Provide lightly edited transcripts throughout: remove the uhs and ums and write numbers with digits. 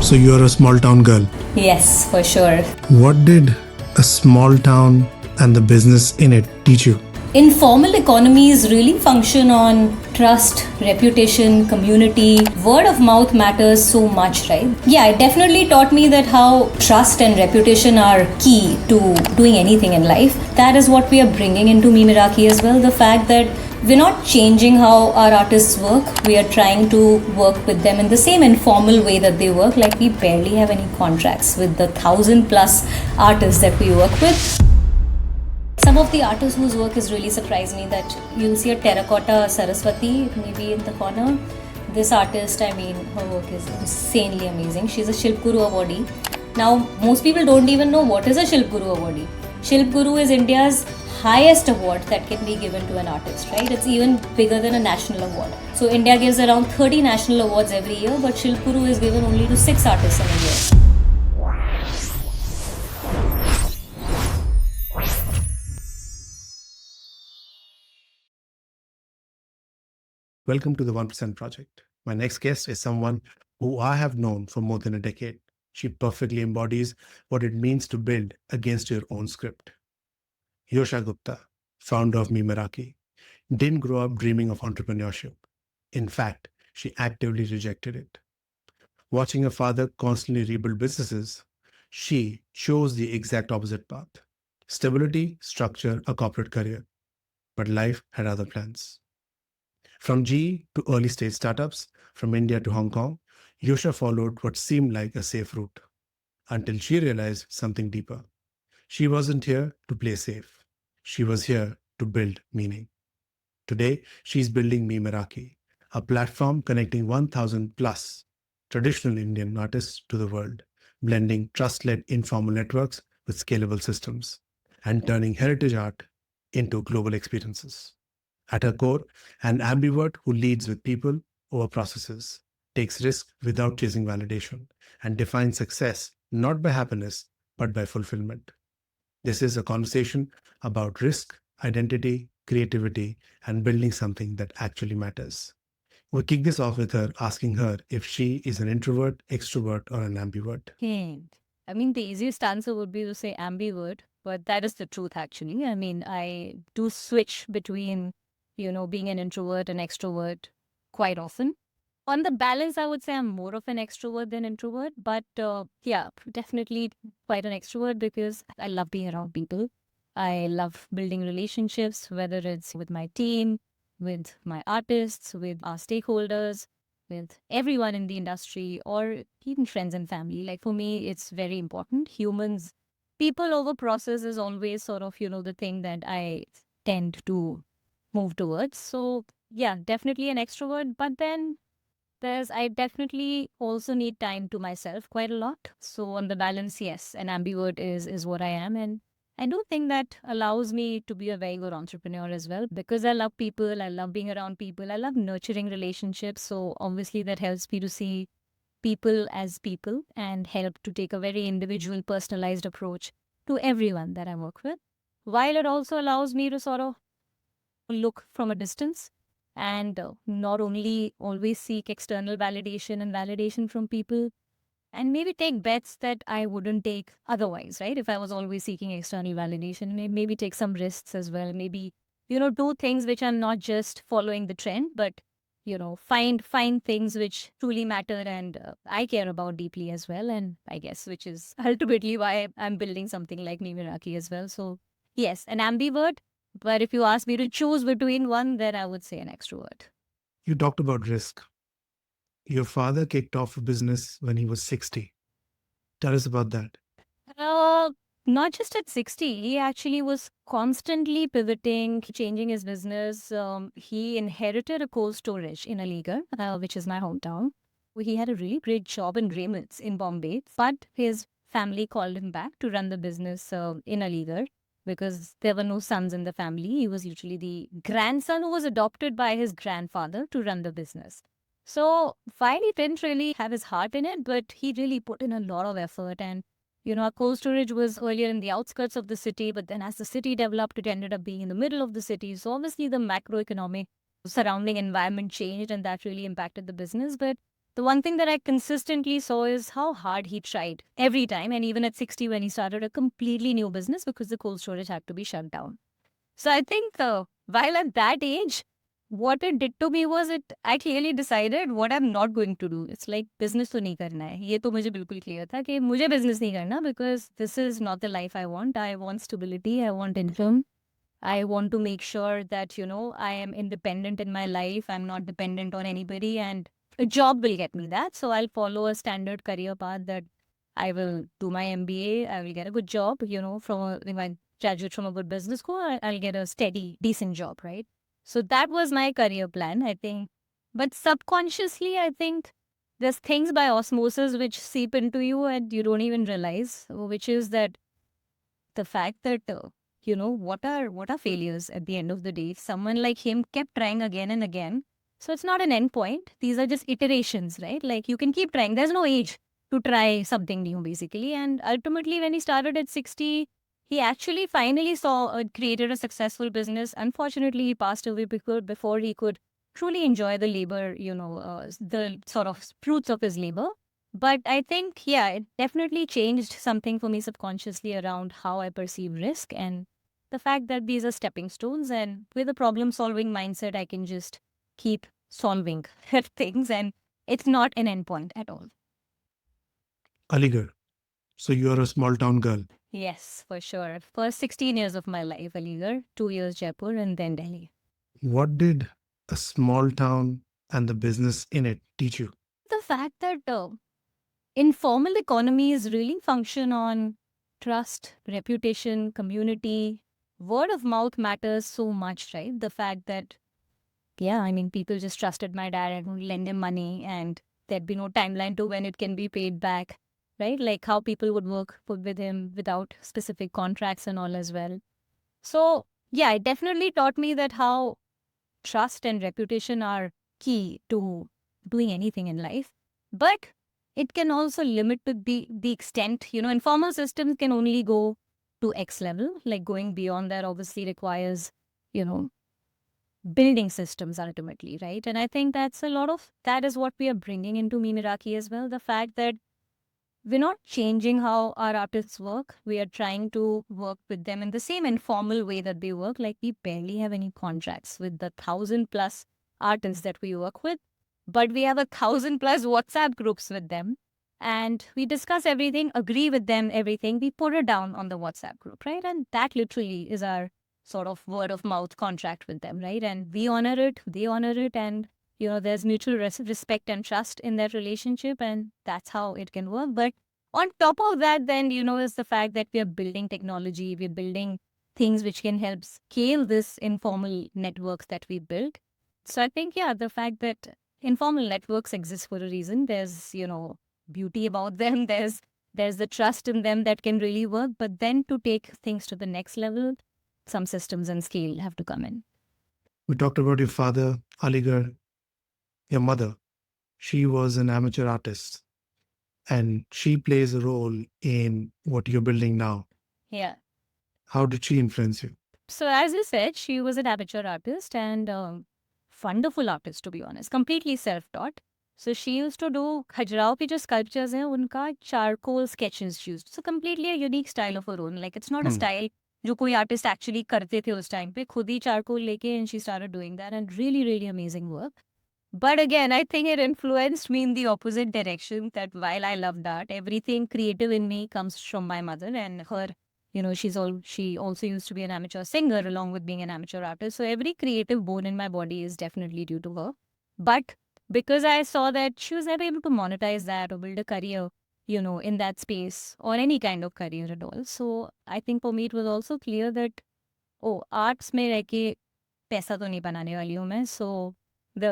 So you're a small town girl. Yes, for sure. What did a small town and the business in it teach you? Informal economies really function on trust, reputation, community. Word of mouth matters so much, right? Yeah, it definitely taught me that how trust and reputation are key to doing anything in life. That is what we are bringing into Mimiraki as well. The fact that we're not changing how our artists work. We are trying to work with them in the same informal way that they work. Like we barely have any contracts with the 1,000+ artists that we work with. Some of the artists whose work has really surprised me, that you'll see a terracotta Saraswati maybe in the corner. This artist, I mean, her work is insanely amazing. She's a Shilp Guru awardee. Now, most people don't even know what is a Shilp Guru awardee. Shilp Guru is India's highest award that can be given to an artist, right? It's even bigger than a national award. So India gives around 30 national awards every year, but Shilp Guru is given only to 6 artists in a year. Welcome to the 1% Project. My next guest is someone who I have known for more than a decade. She perfectly embodies what it means to build against your own script. Yosha Gupta, founder of Mimiraki, didn't grow up dreaming of entrepreneurship. In fact, she actively rejected it. Watching her father constantly rebuild businesses, she chose the exact opposite path. Stability, structure, a corporate career. But life had other plans. From GE to early stage startups, from India to Hong Kong, Yosha followed what seemed like a safe route until she realized something deeper. She wasn't here to play safe. She was here to build meaning. Today, she's building Mimiraki, a platform connecting 1,000 plus traditional Indian artists to the world, blending trust-led informal networks with scalable systems, and turning heritage art into global experiences. At her core, an ambivert who leads with people over processes, takes risk without chasing validation, and defines success not by happiness, but by fulfillment. This is a conversation about risk, identity, creativity, and building something that actually matters. We'll kick this off with her asking her if she is an introvert, extrovert, or an ambivert. I mean, the easiest answer would be to say ambivert, but that is the truth, actually. I mean, I do switch between, being an introvert and extrovert quite often. On the balance, I would say I'm more of an extrovert than introvert, but yeah, definitely quite an extrovert because I love being around people. I love building relationships, whether it's with my team, with my artists, with our stakeholders, with everyone in the industry, or even friends and family. Like for me, it's very important. People over process is always sort of, the thing that I tend to move towards. So yeah, definitely an extrovert, but then I definitely also need time to myself quite a lot. So on the balance, yes, an ambivert is what I am. And I do think that allows me to be a very good entrepreneur as well because I love people. I love being around people. I love nurturing relationships. So obviously that helps me to see people as people and help to take a very individual, personalized approach to everyone that I work with. While it also allows me to sort of look from a distance and not only always seek external validation and validation from people and maybe take bets that I wouldn't take otherwise, right? If I was always seeking external validation, maybe take some risks as well. Maybe, do things which are not just following the trend, but, find things which truly matter and I care about deeply as well. And I guess, which is ultimately why I'm building something like Mimiraki as well. So yes, an ambivert. But if you ask me to choose between one, then I would say an extrovert. You talked about risk. Your father kicked off a business when he was 60. Tell us about that. Uh, Not just at 60, he actually was constantly pivoting, changing his business. He inherited a cold storage in Aligarh, which is my hometown. He had a really great job in Raymond's in Bombay, but his family called him back to run the business in Aligarh because there were no sons in the family. He was usually the grandson who was adopted by his grandfather to run the business. So while he didn't really have his heart in it, but he really put in a lot of effort. And our cold storage was earlier in the outskirts of the city, but then as the city developed, it ended up being in the middle of the city. So obviously the macroeconomic surrounding environment changed and that really impacted the business. But the one thing that I consistently saw is how hard he tried every time. And even at 60, when he started a completely new business because the cold storage had to be shut down. So I think while at that age, what it did to me was I clearly decided what I'm not going to do. It's like business तो नहीं करना है. ये तो मुझे बिल्कुल clear था कि मुझे business नहीं करना because this is not the life I want. I want stability. I want income. I want to make sure that, I am independent in my life. I'm not dependent on anybody, and a job will get me that. So I'll follow a standard career path that I will do my MBA. I will get a good job, if I graduate from a good business school, I'll get a steady, decent job, right? So that was my career plan, I think. But subconsciously, I think there's things by osmosis which seep into you and you don't even realize, which is that the fact that what are failures at the end of the day. Someone like him kept trying again and again, so it's not an end point. These are just iterations, right? Like you can keep trying. There's no age to try something new, basically. And ultimately, when he started at 60, he actually finally created a successful business. Unfortunately, he passed away before he could truly enjoy the labor, the sort of fruits of his labor. But I think, yeah, it definitely changed something for me subconsciously around how I perceive risk and the fact that these are stepping stones. And with a problem solving mindset, I can just keep solving things, and it's not an endpoint at all. Aligarh. So you are a small town girl. Yes, for sure. First 16 years of my life, Aligarh, 2 years Jaipur, and then Delhi. What did a small town and the business in it teach you? The fact that informal economies really function on trust, reputation, community. Word of mouth matters so much, right? The fact that, people just trusted my dad and would lend him money, and there'd be no timeline to when it can be paid back, right? Like how people would work with him without specific contracts and all as well. So, yeah, it definitely taught me that how trust and reputation are key to doing anything in life. But it can also limit to the extent, informal systems can only go to X level. Like going beyond that obviously requires, building systems ultimately, right? And I think that is what we are bringing into Mimiraki as well. The fact that we're not changing how our artists work. We are trying to work with them in the same informal way that they work. Like we barely have any contracts with the 1,000+ artists that we work with, but we have 1,000+ WhatsApp groups with them. And we discuss everything, agree with them, everything. We put it down on the WhatsApp group, right? And that literally is our sort of word of mouth contract with them, right? And we honor it, they honor it, and there's mutual respect and trust in that relationship, and that's how it can work. But on top of that, then, is the fact that we are building technology, we're building things which can help scale this informal networks that we built. So I think, yeah, the fact that informal networks exist for a reason, there's, beauty about them. There's the trust in them that can really work. But then to take things to the next level, some systems and scale have to come in. We talked about your father, Aligarh, your mother. She was an amateur artist and she plays a role in what you're building now. Yeah. How did she influence you? So as you said, she was an amateur artist and wonderful artist, to be honest, completely self-taught. So she used to do Khajrao ki jo sculptures hain, unka charcoal sketches used. So completely a unique style of her own. Like it's not a style जो कोई artist actually करते थे उस time पे, खुद ही charcoal लेके and she started doing that and really really amazing work. But again, I think it influenced me in the opposite direction, that while I loved art, everything creative in me comes from my mother, and her, she also used to be an amateur singer along with being an amateur artist. So every creative bone in my body is definitely due to her. But because I saw that she was never able to monetize that or build a career, in that space or any kind of career at all. So I think for me, it was also clear that, arts में रह के पैसा तो नहीं बनाने वाली हूँ मैं. So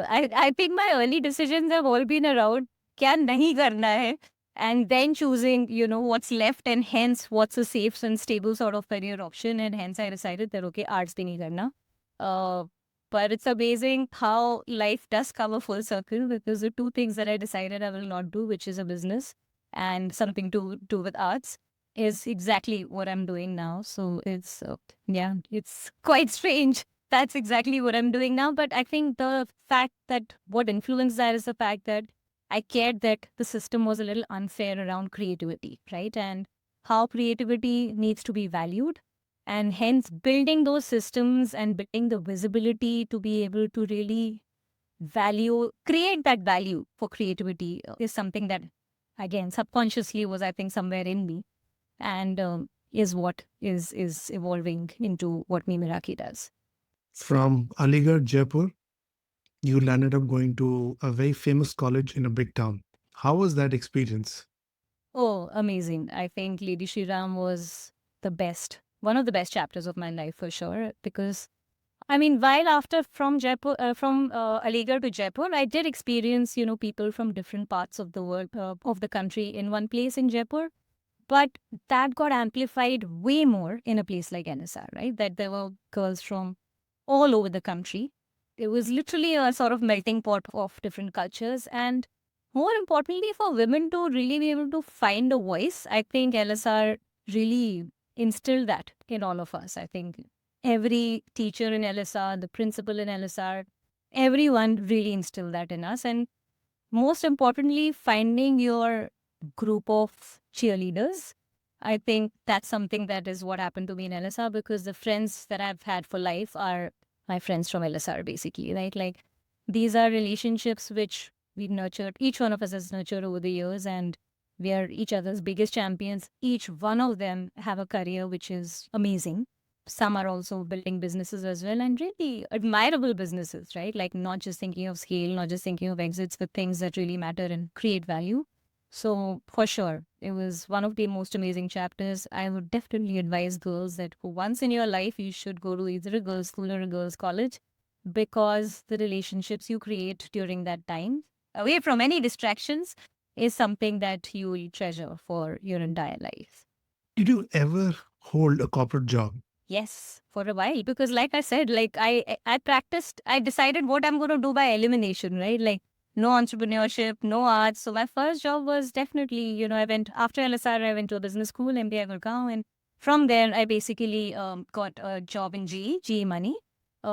I think my early decisions have all been around क्या नहीं करना है, and then choosing, what's left, and hence what's a safe and stable sort of career option. And hence I decided that, okay, arts भी नहीं करना. But it's amazing how life does come a full circle, because the two things that I decided I will not do, which is a business and something to do with arts, is exactly what I'm doing now. So it's, it's quite strange. That's exactly what I'm doing now. But I think the fact that what influenced that is the fact that I cared that the system was a little unfair around creativity, right? And how creativity needs to be valued. And hence, building those systems and building the visibility to be able to really create that value for creativity is something that, again, subconsciously was, I think, somewhere in me, and is what is evolving into what Mimiraki does. From Aligarh, Jaipur, you landed up going to a very famous college in a big town. How was that experience? Oh, amazing. I think Lady Shriram was one of the best chapters of my life for sure. Because, I mean, while after from Jaipur, from Aligarh to Jaipur, I did experience, people from different parts of the world, of the country in one place in Jaipur. But that got amplified way more in a place like NSR, right? That there were girls from all over the country. It was literally a sort of melting pot of different cultures. And more importantly, for women to really be able to find a voice, I think LSR really instilled that in all of us. I think every teacher in LSR, the principal in LSR, everyone really instilled that in us. And most importantly, finding your group of cheerleaders. I think that's something that is what happened to me in LSR, because the friends that I've had for life are my friends from LSR, basically, right? Like, these are relationships which we nurtured, each one of us has nurtured over the years, and we are each other's biggest champions. Each one of them have a career which is amazing. Some are also building businesses as well, and really admirable businesses, right? Like, not just thinking of scale, not just thinking of exits, but things that really matter and create value. So, for sure, it was one of the most amazing chapters. I would definitely advise girls that for once in your life, you should go to either a girls' school or a girls' college, because the relationships you create during that time, away from any distractions, is something that you will treasure for your entire life. Did you ever hold a corporate job? Yes, for a while, because like I said, like I practiced, I decided what I'm going to do by elimination, right? Like, no entrepreneurship, no arts. So my first job was definitely, I went after LSR, I went to a business school, MBA Gurgaon, and from there I basically got a job in GE Money,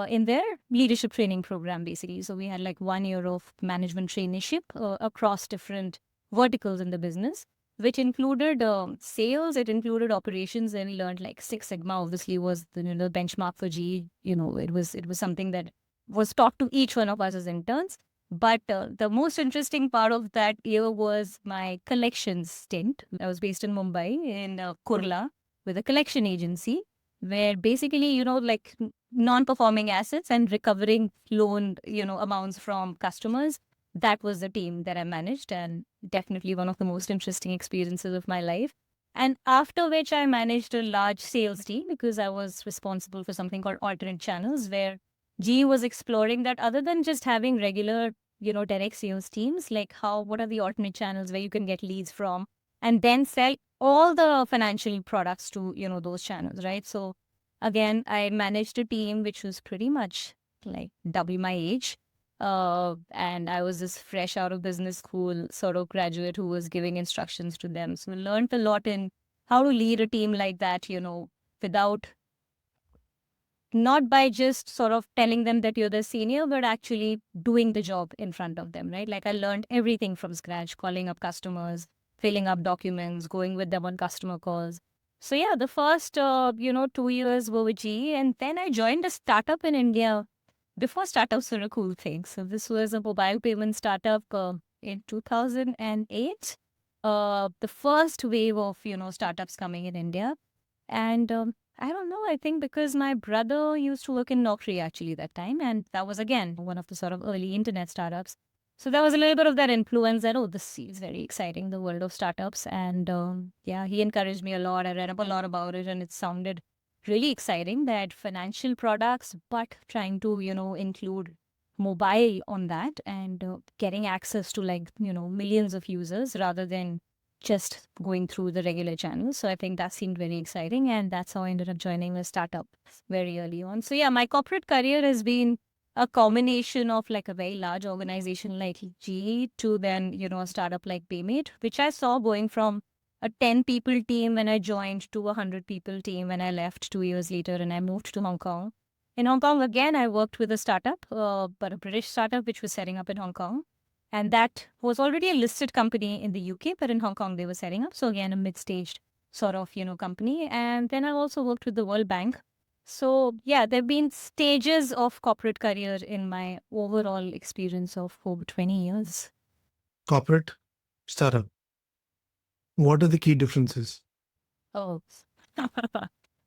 in their leadership training program, basically. So we had like 1 year of management traineeship across different verticals in the business, which included sales, it included operations, and learned like Six Sigma. Obviously, was the benchmark for GE. It was something that was taught to each one of us as interns. But the most interesting part of that year was my collections stint. I was based in Mumbai, in Kurla, with a collection agency, where basically, like, non-performing assets and recovering loan, amounts from customers. That was the team that I managed, and definitely one of the most interesting experiences of my life. And after which I managed a large sales team, because I was responsible for something called alternate channels, where G was exploring that other than just having regular, direct sales teams, like what are the alternate channels where you can get leads from and then sell all the financial products to, those channels, right? So again, I managed a team which was pretty much like double my age. And I was this fresh out of business school sort of graduate who was giving instructions to them. So I learned a lot in how to lead a team like that, without, not by just sort of telling them that you're the senior, but actually doing the job in front of them, right? Like, I learned everything from scratch, calling up customers, filling up documents, going with them on customer calls. So yeah, the first, 2 years were with GE, and then I joined a startup in India before startups were a cool thing. So this was a mobile payment startup in 2008. The first wave of, startups coming in India. And I don't know, I think because my brother used to work in Naukri actually that time. And that was, again, one of the sort of early internet startups. So there was a little bit of that influence that, oh, this is very exciting, the world of startups. And yeah, he encouraged me a lot. I read up a lot about it, and it sounded really exciting, that financial products, but trying to, include mobile on that, and getting access to, like, millions of users rather than just going through the regular channels. So I think that seemed very exciting, and that's how I ended up joining a startup very early on. So yeah, my corporate career has been a combination of like a very large organization like GE to then, a startup like Paymate, which I saw going from a 10 people team when I joined to a 100 people team when I left 2 years later and I moved to Hong Kong. In Hong Kong, again, I worked with a startup, but a British startup, which was setting up in Hong Kong. And that was already a listed company in the UK, but in Hong Kong they were setting up. So again, a mid-staged sort of, company. And then I also worked with the World Bank. So yeah, there have been stages of corporate career in my overall experience of over 20 years. Corporate, startup. What are the key differences? Oh,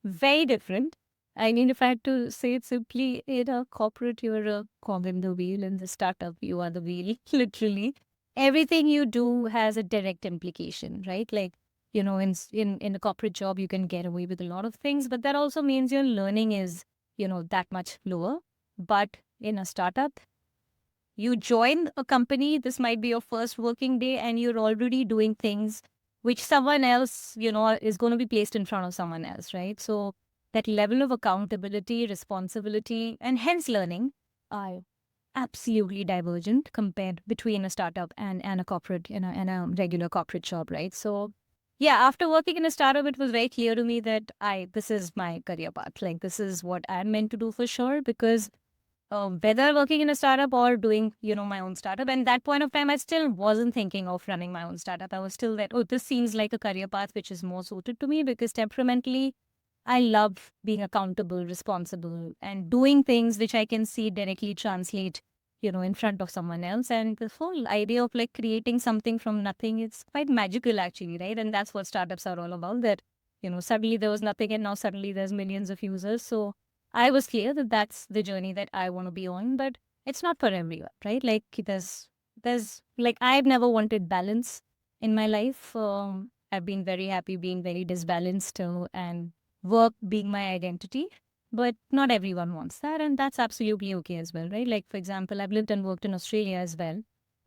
very different. I mean, if I had to say it simply, in a corporate, you're a cog in the wheel. In the startup, you are the wheel, literally. Everything you do has a direct implication, right? Like, in a corporate job, you can get away with a lot of things, but that also means your learning is, that much lower. But in a startup, you join a company, this might be your first working day, and you're already doing things which someone else, is going to be placed in front of someone else, right? So that level of accountability, responsibility, and hence learning are absolutely divergent compared between a startup and a corporate, and a regular corporate job, right? So yeah, after working in a startup, it was very clear to me that this is my career path. Like, this is what I'm meant to do for sure, because whether working in a startup or doing, my own startup. And that point of time, I still wasn't thinking of running my own startup. I was still that, oh, this seems like a career path which is more suited to me, because temperamentally, I love being accountable, responsible, and doing things which I can see directly translate, in front of someone else. And the whole idea of like creating something from nothing, it's quite magical actually, right? And that's what startups are all about, that, suddenly there was nothing and now suddenly there's millions of users. So I was clear that that's the journey that I want to be on, but it's not for everyone, right? Like, there's like, I've never wanted balance in my life. I've been very happy being very disbalanced, and work being my identity. But not everyone wants that, and that's absolutely okay as well, right? Like, for example, I've lived and worked in Australia as well.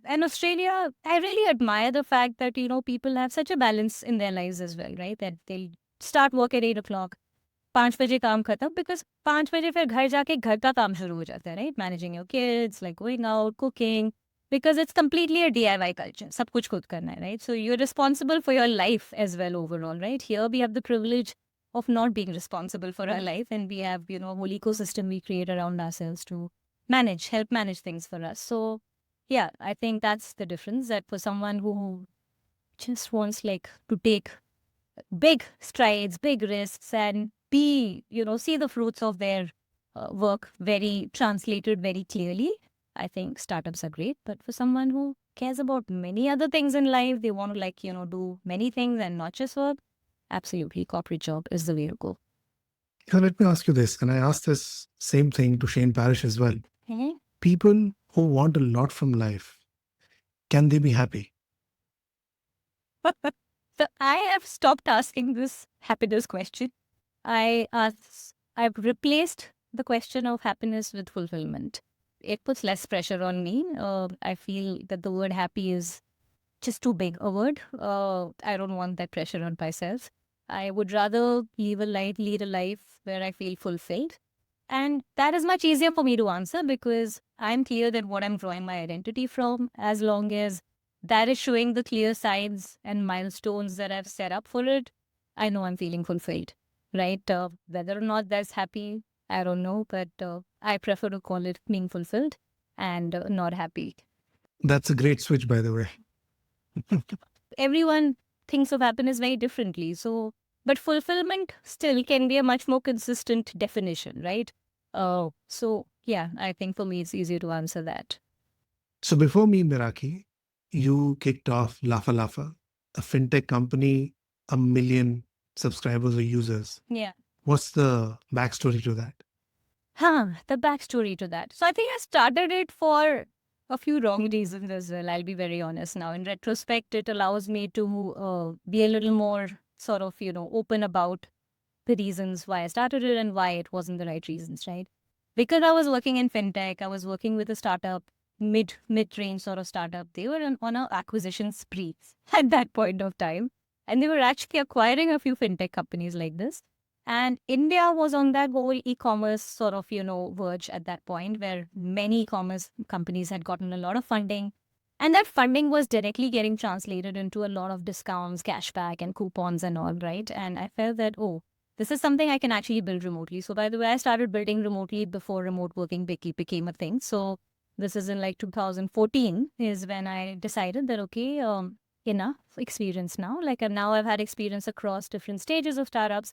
And Australia, I really admire the fact that, people have such a balance in their lives as well, right? That they'll start work at 8 o'clock, 5 बजे काम खत्म, because 5 बजे फिर घर जाके घर का काम शुरू हो जाता है, right? Managing your kids, like going out, cooking, because it's completely a DIY culture. सब कुछ खुद करना है, right? So you are responsible for your life as well overall, right? Here we have the privilege of not being responsible for our life, and we have, a whole ecosystem we create around ourselves to help manage things for us. So yeah, I think that's the difference, that for someone who just wants like to take big strides, big risks, and be, see the fruits of their work very translated very clearly, I think startups are great. But for someone who cares about many other things in life, they want to like, do many things and not just work, absolutely, corporate job is the way to go. Now, let me ask you this, and I asked this same thing to Shane Parrish as well. Mhm. People who want a lot from life, can they be happy? So I have stopped asking this happiness question. I've replaced the question of happiness with fulfillment. It puts less pressure on me. I feel that the word happy is just too big a word. I don't want that pressure on myself. I would rather lead a life where I feel fulfilled. And that is much easier for me to answer, because I'm clear that what I'm drawing my identity from, as long as that is showing the clear signs and milestones that I've set up for it, I know I'm feeling fulfilled, right? Whether or not that's happy, I don't know, but I prefer to call it being fulfilled and not happy. That's a great switch, by the way. Everyone thinks of happiness very differently. So, but fulfillment still can be a much more consistent definition, right? So yeah, I think for me it's easier to answer that. So before me, Miraki, you kicked off LafaLafa, a fintech company, 1 million subscribers or users. Yeah. What's the backstory to that? The backstory to that. So I think I started it for a few wrong reasons as well. I'll be very honest now. In retrospect, it allows me to be a little more sort of, open about the reasons why I started it and why it wasn't the right reasons, right? Because I was working in fintech, I was working with a startup, mid-range sort of startup. They were on a acquisition spree at that point of time. And they were actually acquiring a few fintech companies like this. And India was on that whole e-commerce sort of, verge at that point, where many e-commerce companies had gotten a lot of funding. And that funding was directly getting translated into a lot of discounts, cashback, and coupons and all, right? And I felt that, oh, this is something I can actually build remotely. So by the way, I started building remotely before remote working became a thing. So This is in like 2014 is when I decided that, okay, enough experience now. Like now I've had experience across different stages of startups.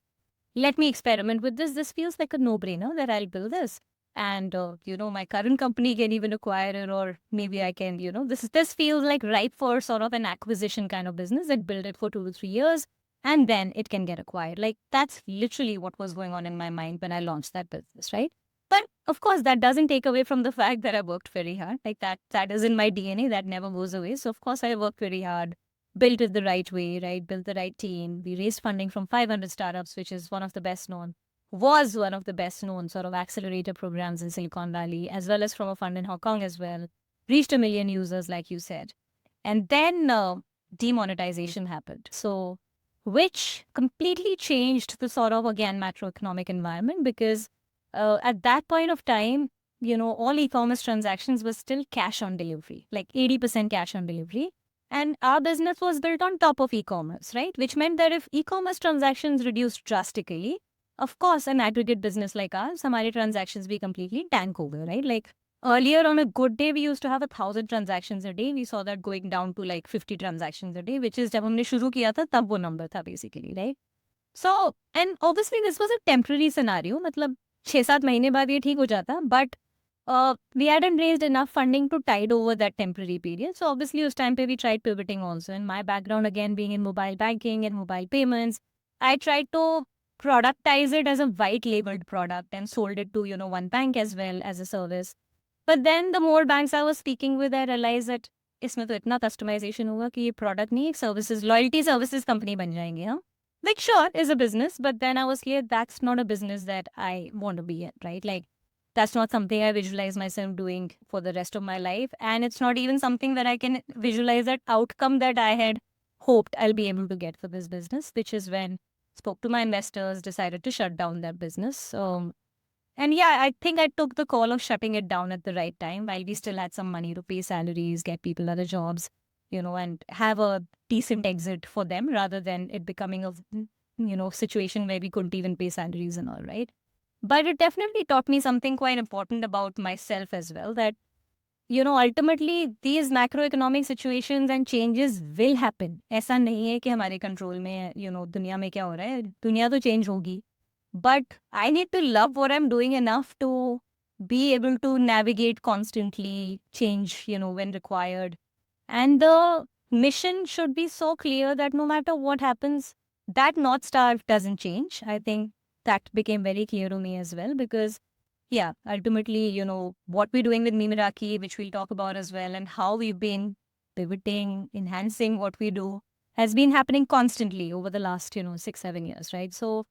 Let me experiment with this. This feels like a no-brainer that I'll build this. And, my current company can even acquire it, or maybe I can, this feels like ripe for sort of an acquisition kind of business that build it for 2 to 3 years and then it can get acquired. Like that's literally what was going on in my mind when I launched that business, right? But of course, that doesn't take away from the fact that I worked very hard. Like that is in my DNA. That never goes away. So of course, I worked very hard, built it the right way, right? Built the right team. We raised funding from 500 startups, which is was one of the best known sort of accelerator programs in Silicon Valley, as well as from a fund in Hong Kong as well. Reached 1 million users, like you said. And then demonetization happened. So, which completely changed the sort of, again, macroeconomic environment because at that point of time, all e-commerce transactions were still cash on delivery, like 80% cash on delivery. And our business was built on top of e-commerce, right? Which meant that if e-commerce transactions reduced drastically, of course, an aggregate business like ours, हमारे transactions be completely tank हो गए, right? Like earlier on a good day, we used to have 1,000 transactions a day. We saw that going down to like 50 transactions a day, which is जब हमने शुरू किया था तब वो number था basically, right? So, and obviously this was a temporary scenario. मतलब 6-7 महीने बाद ये ठीक हो जाता, but we hadn't raised enough funding to tide over that temporary period. So obviously उस time पे we tried pivoting also. And my background again being in mobile banking and mobile payments, I tried to productize it as a white labeled product and sold it to, one bank as well as a service. But then the more banks I was speaking with, I realized that इसमें तो इतना customization होगा कि ये product नहीं एक services, loyalty services company बन जाएंगे हम. Like sure, is a business, but then I was clear that's not a business that I want to be in, right? Like that's not something I visualize myself doing for the rest of my life. And it's not even something that I can visualize that outcome that I had hoped I'll be able to get for this business, which is when spoke to my investors, decided to shut down their business. And yeah, I think I took the call of shutting it down at the right time while we still had some money to pay salaries, get people other jobs, and have a decent exit for them rather than it becoming a, situation where we couldn't even pay salaries and all, right? But it definitely taught me something quite important about myself as well, that ultimately these macroeconomic situations and changes will happen. ऐसा नहीं है कि हमारे control में है, दुनिया में क्या हो रहा है, दुनिया तो change होगी. But I need to love what I'm doing enough to be able to navigate constantly, change, when required. And the mission should be so clear that no matter what happens, that North Star doesn't change. I think that became very clear to me as well because yeah, ultimately, what we're doing with Mimiraki, which we'll talk about as well, and how we've been pivoting, enhancing what we do, has been happening constantly over the last, 6-7 years, right? So,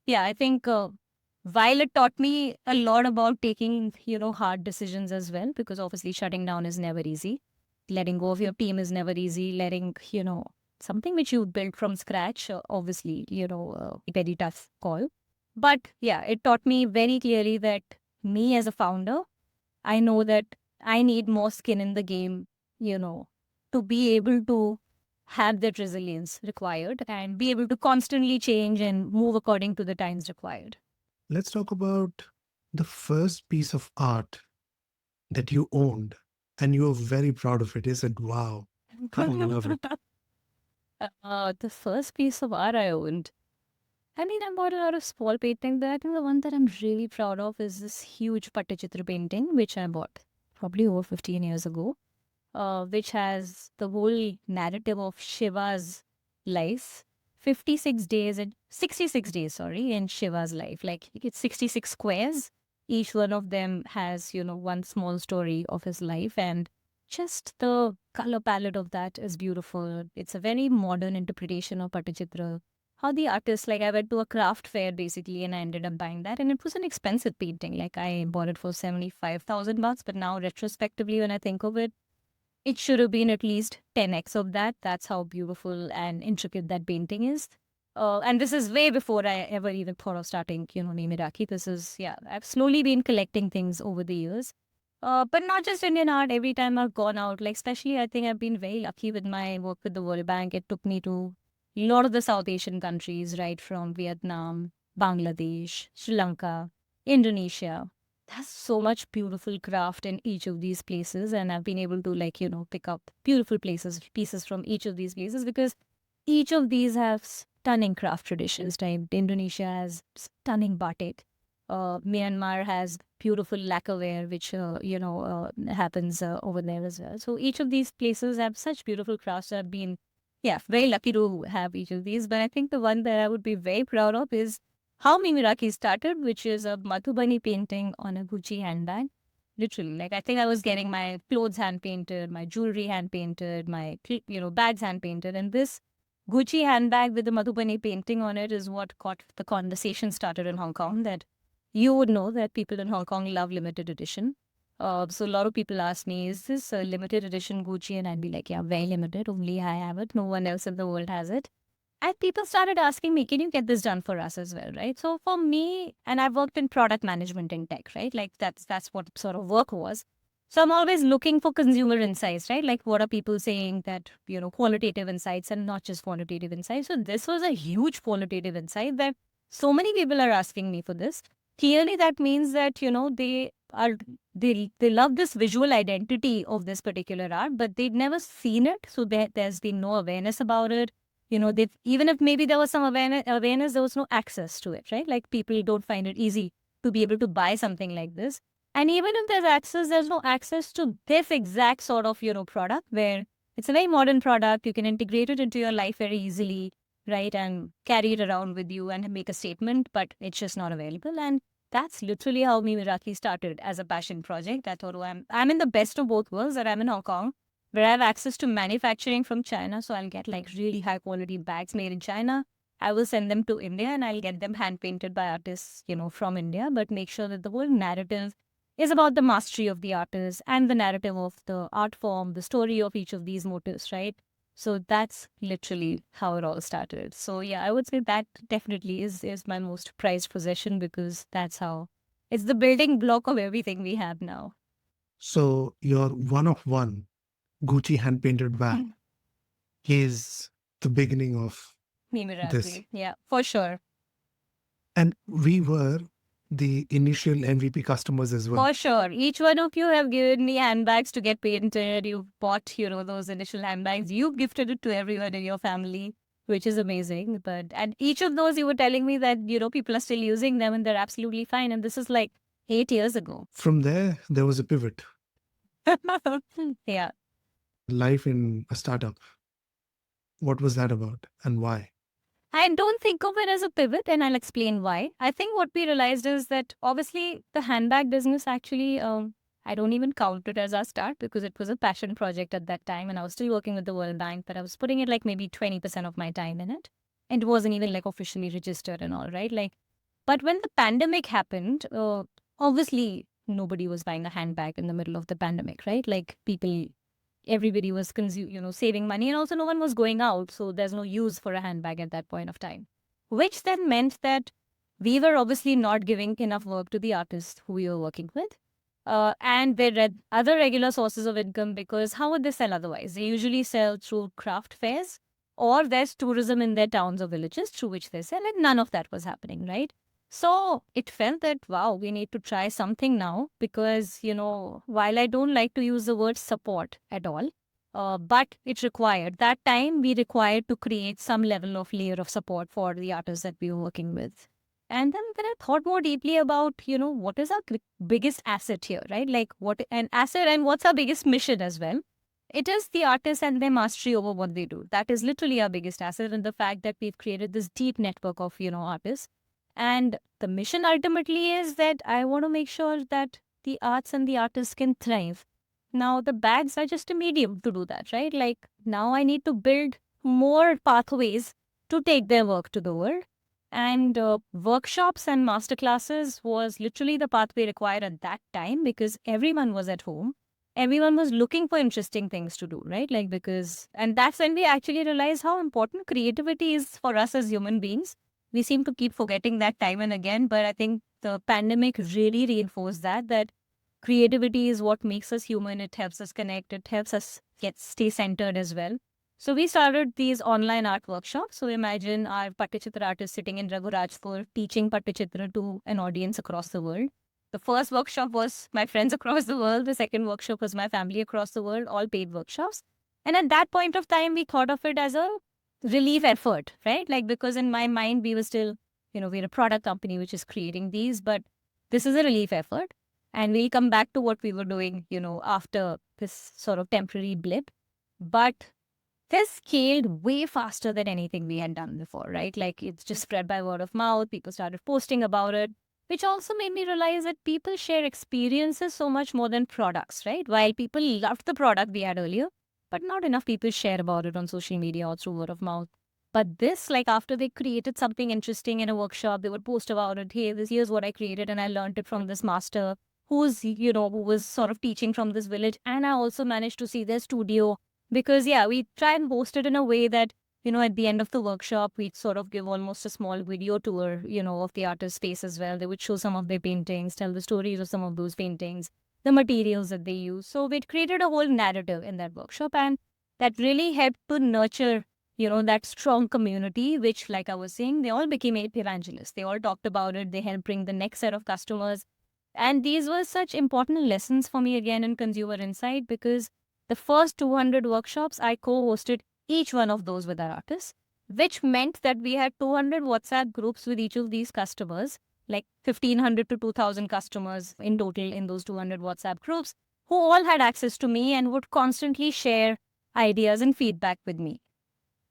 yeah, I think while it taught me a lot about taking, hard decisions as well, because obviously shutting down is never easy. Letting go of your team is never easy. Letting, something which you built from scratch, obviously, a very tough call. But yeah, it taught me very clearly that me as a founder, I know that I need more skin in the game, to be able to have that resilience required and be able to constantly change and move according to the times required. Let's talk about the first piece of art that you owned and you were very proud of it. You said, wow, I love it. The first piece of art I owned. I mean, I bought a lot of small paintings, but I think the one that I'm really proud of is this huge Pattachitra painting, which I bought probably over 15 years ago, which has the whole narrative of Shiva's life, 56 days and 66 days, sorry, in Shiva's life. Like it's 66 squares. Each one of them has, one small story of his life. And just the color palette of that is beautiful. It's a very modern interpretation of Pattachitra. How the artist, like I went to a craft fair basically and I ended up buying that. And it was an expensive painting. Like I bought it for 75,000 bucks. But now retrospectively, when I think of it, it should have been at least 10x of that. That's how beautiful and intricate that painting is. And this is way before I ever even thought of starting, Mimiraki. This is, yeah, I've slowly been collecting things over the years. But not just Indian art. Every time I've gone out, like especially I think I've been very lucky with my work with the World Bank. It took me to a lot of the South Asian countries, right from Vietnam, Bangladesh, Sri Lanka, Indonesia. there's so much beautiful craft in each of these places. And I've been able to pick up beautiful pieces from each of these places because each of these have stunning craft traditions, right? Indonesia has stunning batik. Myanmar has beautiful lacquerware, which happens over there as well. So each of these places have such beautiful crafts. I've been, very lucky to have each of these. But I think the one that I would be very proud of is how Mimiraki started, which is a Madhubani painting on a Gucci handbag. Literally, like I think I was getting my clothes hand painted, my jewelry hand painted, my bags hand painted, and this Gucci handbag with the Madhubani painting on it is what got the conversation started in Hong Kong. That you would know that people in Hong Kong love limited edition. So a lot of people ask me, is this a limited edition Gucci? And I'd be like, yeah, very limited. Only I have it. No one else in the world has it. And people started asking me, can you get this done for us as well, right? So for me, and I've worked in product management in tech, right? Like that's what sort of work was. So I'm always looking for consumer insights, right? Like what are people saying that, qualitative insights and not just quantitative insights. So this was a huge qualitative insight that so many people are asking me for this. Clearly that means that, they love this visual identity of this particular art, but they'd never seen it. So there's been no awareness about it. They've, even if maybe there was some awareness, there was no access to it, right? Like people don't find it easy to be able to buy something like this. And even if there's access, there's no access to this exact sort of, product where it's a very modern product. You can integrate it into your life very easily, right? And carry it around with you and make a statement, but it's just not available. And that's literally how Mimiraki started as a passion project. I thought, oh, I'm in the best of both worlds, that I'm in Hong Kong, where I have access to manufacturing from China. So I'll get like really high quality bags made in China. I will send them to India and I'll get them hand painted by artists, from India, but make sure that the whole narrative is about the mastery of the artist and the narrative of the art form, the story of each of these motifs, right? So that's literally how it all started. So yeah, I would say that definitely is my most prized possession because that's how it's the building block of everything we have now. So your one of one Gucci hand painted bag is the beginning of this. Mimiraki. Yeah, for sure. And we were the initial MVP customers as well. For sure. Each one of you have given me handbags to get painted. You've bought, those initial handbags. You've gifted it to everyone in your family, which is amazing. And each of those, you were telling me that, people are still using them and they're absolutely fine. And this is like 8 years ago. From there was a pivot. Yeah. Life in a startup. What was that about and why? I don't think of it as a pivot, and I'll explain why. I think what we realized is that obviously the handbag business actually, I don't even count it as our start because it was a passion project at that time and I was still working with the World Bank, but I was putting it like maybe 20% of my time in it. And it wasn't even like officially registered and all, right? Like, but when the pandemic happened, obviously nobody was buying a handbag in the middle of the pandemic, right? Like everybody was saving money and also no one was going out. So there's no use for a handbag at that point of time, which then meant that we were obviously not giving enough work to the artists who we were working with. And they read other regular sources of income because how would they sell otherwise? They usually sell through craft fairs or there's tourism in their towns or villages through which they sell, and none of that was happening, right? So it felt that, wow, we need to try something now because, while I don't like to use the word support at all, but it required, that time we required to create some level of layer of support for the artists that we were working with. And then when I thought more deeply about, what is our biggest asset here, right? Like what an asset and what's our biggest mission as well. It is the artists and their mastery over what they do. That is literally our biggest asset, and the fact that we've created this deep network of, artists. And the mission ultimately is that I want to make sure that the arts and the artists can thrive. Now, the bags are just a medium to do that, right? Like now I need to build more pathways to take their work to the world. And workshops and masterclasses was literally the pathway required at that time because everyone was at home. Everyone was looking for interesting things to do, right? Like and that's when we actually realized how important creativity is for us as human beings. We seem to keep forgetting that time and again, but I think the pandemic really reinforced that creativity is what makes us human. It helps us connect. It helps us stay centered as well. So we started these online art workshops. So imagine our Pattichitra artists sitting in Raghurajpur teaching Pattichitra to an audience across the world. The first workshop was my friends across the world. The second workshop was my family across the world, all paid workshops. And at that point of time, we thought of it as a relief effort, right? Like, because in my mind, we were still, we're a product company which is creating these, but this is a relief effort. And we'll come back to what we were doing, after this sort of temporary blip. But this scaled way faster than anything we had done before, right? Like, it's just spread by word of mouth. People started posting about it, which also made me realize that people share experiences so much more than products, right? While people loved the product we had earlier, but not enough people share about it on social media or through word of mouth. But this, like, after they created something interesting in a workshop, they would post about it. Hey, here's what I created, and I learned it from this master who was sort of teaching from this village. And I also managed to see their studio because, yeah, we try and post it in a way that, at the end of the workshop, we'd sort of give almost a small video tour, of the artist's space as well. They would show some of their paintings, tell the stories of some of those paintings, the materials that they use. So we'd created a whole narrative in that workshop, and that really helped to nurture, that strong community, which, like I was saying, they all became evangelists. They all talked about it. They helped bring the next set of customers. And these were such important lessons for me again in consumer insight, because the first 200 workshops, I co-hosted each one of those with our artists, which meant that we had 200 WhatsApp groups with each of these customers, like 1,500 to 2,000 customers in total in those 200 WhatsApp groups, who all had access to me and would constantly share ideas and feedback with me.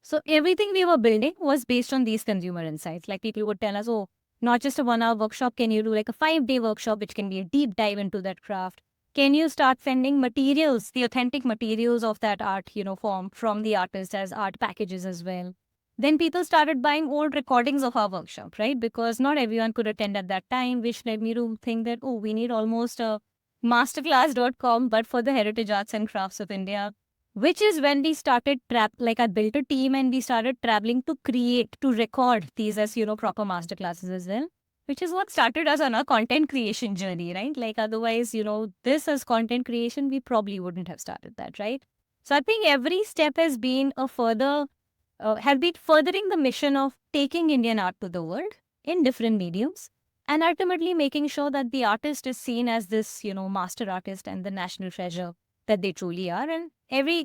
So everything we were building was based on these consumer insights. Like, people would tell us, oh, not just a 1-hour workshop, can you do like a 5-day workshop, which can be a deep dive into that craft? Can you start sending materials, the authentic materials of that art, form from the artist as art packages as well? Then people started buying old recordings of our workshop, right? Because not everyone could attend at that time, which led me to think that, oh, we need almost a masterclass.com, but for the heritage arts and crafts of India, which is when we started I built a team and we started traveling to record these as, proper masterclasses as well, which is what started us on our content creation journey, right? Like, otherwise, this as content creation, we probably wouldn't have started that, right? So I think every step has been furthering the mission of taking Indian art to the world in different mediums, and ultimately making sure that the artist is seen as this, master artist and the national treasure that they truly are, and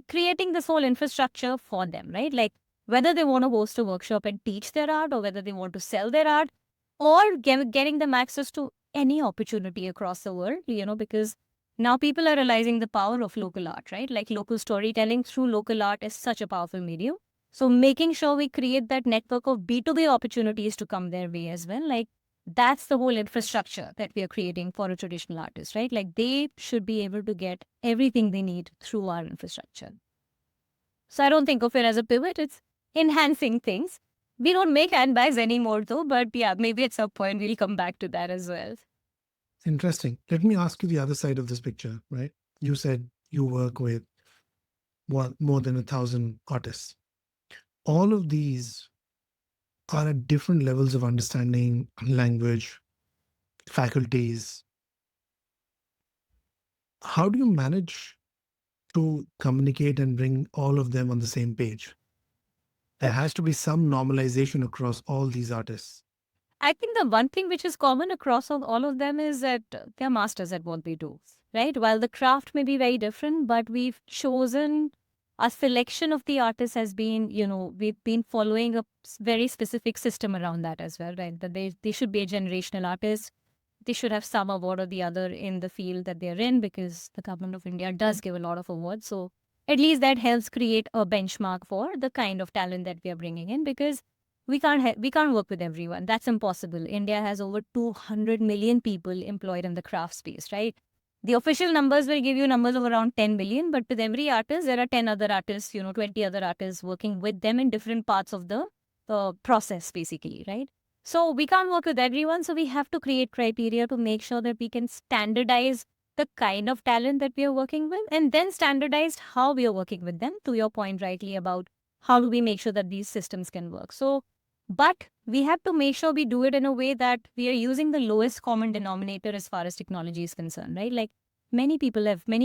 creating this whole infrastructure for them, right? Like, whether they want to host a workshop and teach their art, or whether they want to sell their art, or getting them access to any opportunity across the world, because now people are realizing the power of local art, right? Like, local storytelling through local art is such a powerful medium. So making sure we create that network of B2B opportunities to come their way as well. Like, that's the whole infrastructure that we are creating for a traditional artist, right? Like, they should be able to get everything they need through our infrastructure. So I don't think of it as a pivot. It's enhancing things. We don't make handbags anymore though, but yeah, maybe at some point we'll come back to that as well. Interesting. Let me ask you the other side of this picture, right? You said you work with more than 1,000 artists. All of these are at different levels of understanding, language, faculties. How do you manage to communicate and bring all of them on the same page? There has to be some normalization across all these artists. I think the one thing which is common across all of them is that they're masters at what they do, right? While the craft may be very different, but we've chosen our selection of the artists has been, we've been following a very specific system around that as well, right? That they should be a generational artist. They should have some award or the other in the field that they're in, because the government of India does give a lot of awards. So at least that helps create a benchmark for the kind of talent that we are bringing in, because we can't work with everyone. That's impossible. India has over 200 million people employed in the craft space, right? The official numbers will give you numbers of around 10 million, but with every artist, there are 10 other artists, 20 other artists working with them in different parts of the process, basically, right? So we can't work with everyone. So we have to create criteria to make sure that we can standardize the kind of talent that we are working with, and then standardize how we are working with them, to your point rightly about how do we make sure that these systems can work. So, but we have to make sure we do it in a way that we are using the lowest common denominator as far as technology is concerned, right? Like, many